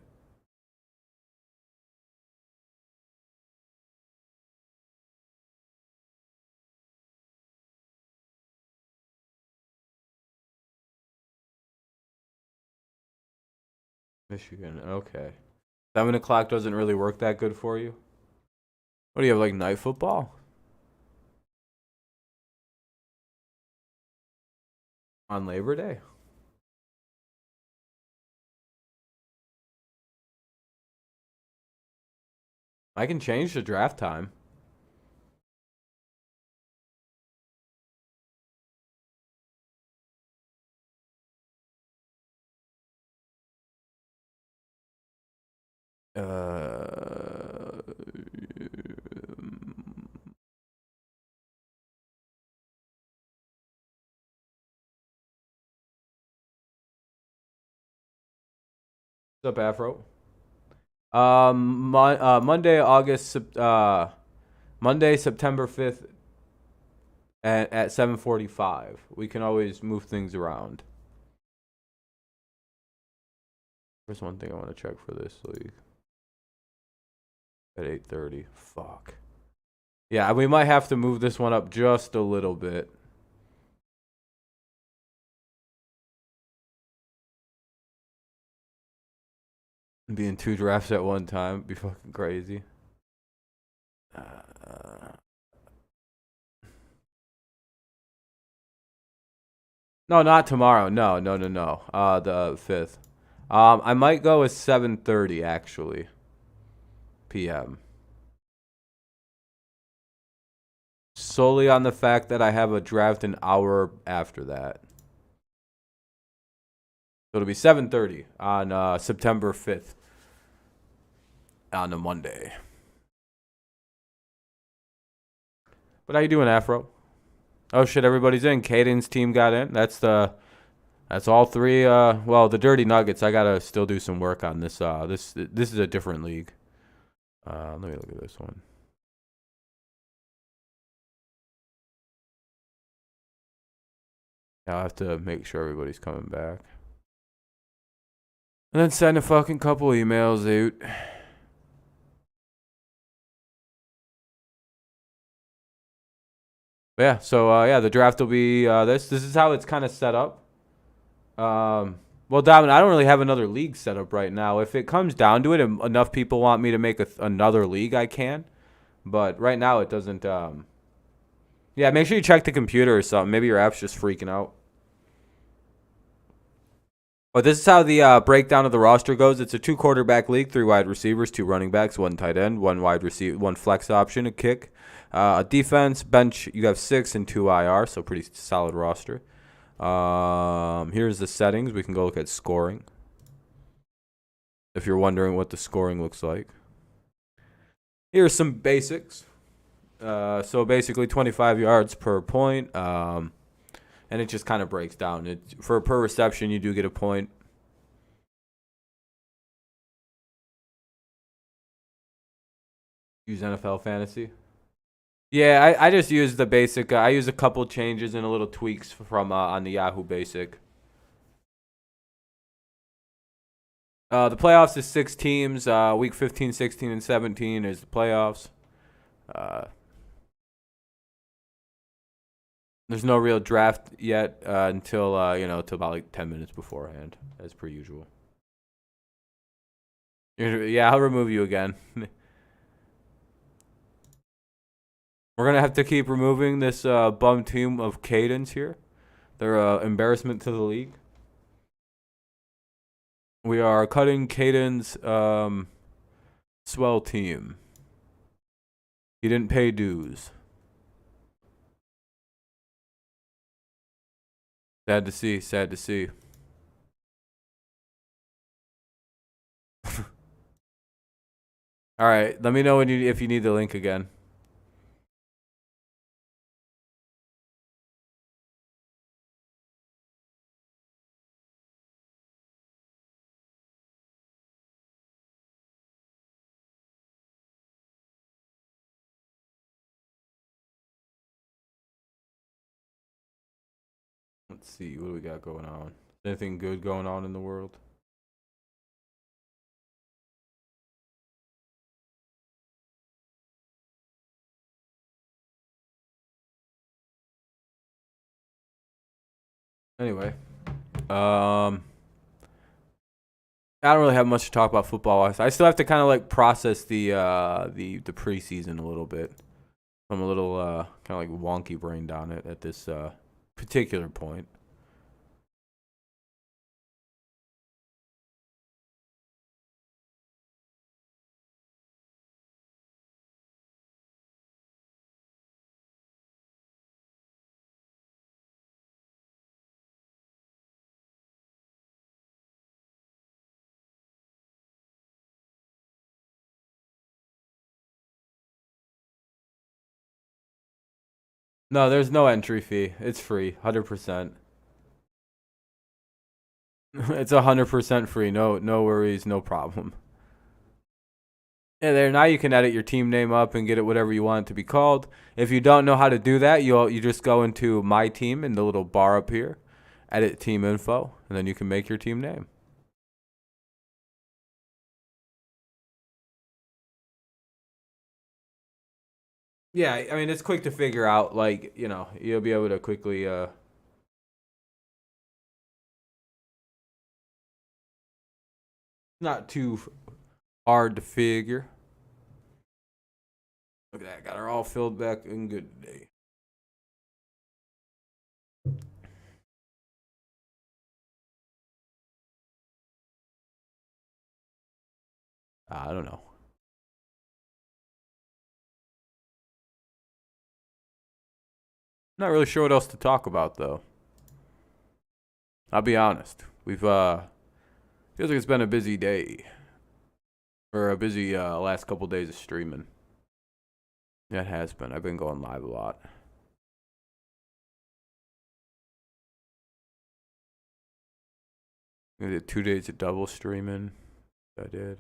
Michigan. Okay. 7 o'clock doesn't really work that good for you. What do you have, like night football? On Labor Day? I can change the draft time. What's up, Afro? Monday, September 5th at 7:45. We can always move things around. There's one thing I want to check for this league. At 8:30. Fuck. Yeah, we might have to move this one up just a little bit. Being 2 drafts at one time would be fucking crazy. No, not tomorrow. No. The 5th. I might go with 7:30 actually. PM. Solely on the fact that I have a draft an hour after that. So it'll be 7:30 on September 5th on a Monday. But how you doing, Afro? Oh shit, everybody's in. Caden's team got in. That's all 3. Well, the Dirty Nuggets. I gotta still do some work on this. This is a different league. Let me look at this one. I'll have to make sure everybody's coming back. And then send a fucking couple emails out. Yeah, so yeah, the draft will be this. This is how it's kind of set up. Well, Dominic, I don't really have another league set up right now. If it comes down to it, and enough people want me to make another league, I can. But right now, it doesn't. Yeah, make sure you check the computer or something. Maybe your app's just freaking out. But this is how the breakdown of the roster goes. It's a 2 quarterback league, 3 wide receivers, 2 running backs, 1 tight end, 1 wide receiver, 1 flex option, a kick. A defense, bench, you have 6 and 2 IR, so pretty solid roster. Here's the settings. We can go look at scoring. If you're wondering what the scoring looks like. Here's some basics. So basically 25 yards per point. And it just kind of breaks down. For per reception, you do get a point. Use NFL Fantasy. Yeah, I just use the basic. I use a couple changes and a little tweaks from on the Yahoo Basic. The playoffs is 6 teams. Week 15, 16, and 17 is the playoffs. There's no real draft yet until till about like 10 minutes beforehand, as per usual. Yeah, I'll remove you again. We're going to have to keep removing this bum team of Cadence here. They're an embarrassment to the league. We are cutting Caden's swell team. He didn't pay dues. Sad to see, sad to see. All right, let me know if you need the link again. Let's see, what do we got going on? Anything good going on in the world? Anyway, I don't really have much to talk about football. I still have to kind of like process the preseason a little bit. I'm a little kind of like wonky brained on it at this particular point. No, there's no entry fee. It's free, 100%. It's 100% free. No worries, no problem. Yeah, there now you can edit your team name up and get it whatever you want it to be called. If you don't know how to do that, you just go into my team in the little bar up here, edit team info, and then you can make your team name. Yeah, I mean, it's quick to figure out. Like, you'll be able to quickly. Not too hard to figure. Look at that. Got her all filled back in good today. I don't know. Not really sure what else to talk about, though. I'll be honest. We've, feels like it's been a busy day. Or a busy last couple days of streaming. Yeah, it has been. I've been going live a lot. I did 2 days of double streaming. I did.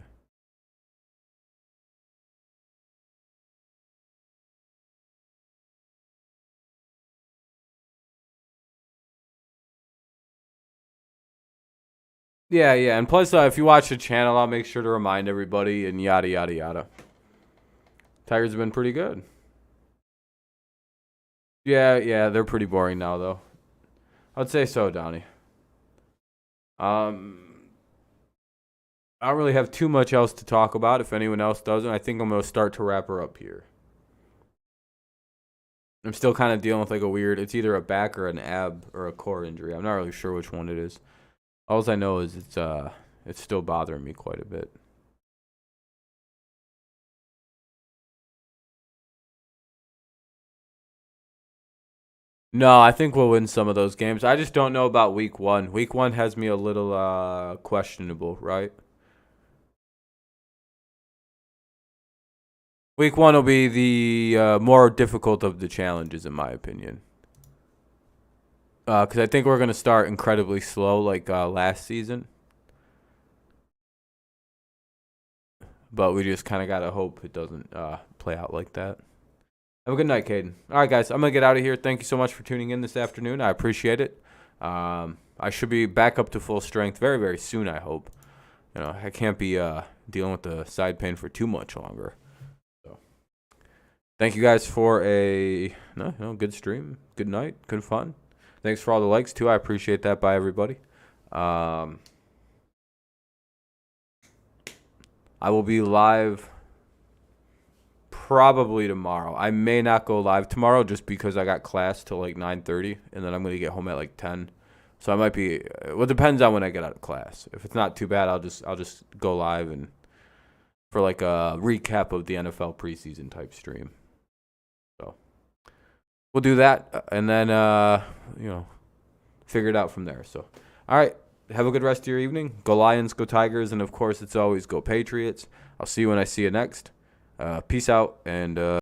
Yeah, and plus, if you watch the channel, I'll make sure to remind everybody and yada, yada, yada. Tigers have been pretty good. Yeah, they're pretty boring now, though. I'd say so, Donnie. I don't really have too much else to talk about. If anyone else doesn't, I think I'm going to start to wrap her up here. I'm still kind of dealing with like a weird, it's either a back or an ab or a core injury. I'm not really sure which one it is. All I know is it's still bothering me quite a bit. No, I think we'll win some of those games. I just don't know about week 1. Week 1 has me a little questionable, right? Week 1 will be the more difficult of the challenges, in my opinion. Because I think we're going to start incredibly slow like last season. But we just kind of got to hope it doesn't play out like that. Have a good night, Caden. All right, guys, I'm going to get out of here. Thank you so much for tuning in this afternoon. I appreciate it. I should be back up to full strength very, very soon, I hope. I can't be dealing with the side pain for too much longer. So, thank you guys for a good stream. Good night. Good fun. Thanks for all the likes, too. I appreciate that by everybody. I will be live probably tomorrow. I may not go live tomorrow just because I got class till like 9:30, and then I'm going to get home at like 10. So I might be. Well, it depends on when I get out of class. If it's not too bad, I'll just go live and for like a recap of the NFL preseason type stream. So we'll do that, and then figure it out from there. So, all right. Have a good rest of your evening. Go Lions, go Tigers, and of course, it's always go Patriots. I'll see you when I see you next. Peace out, and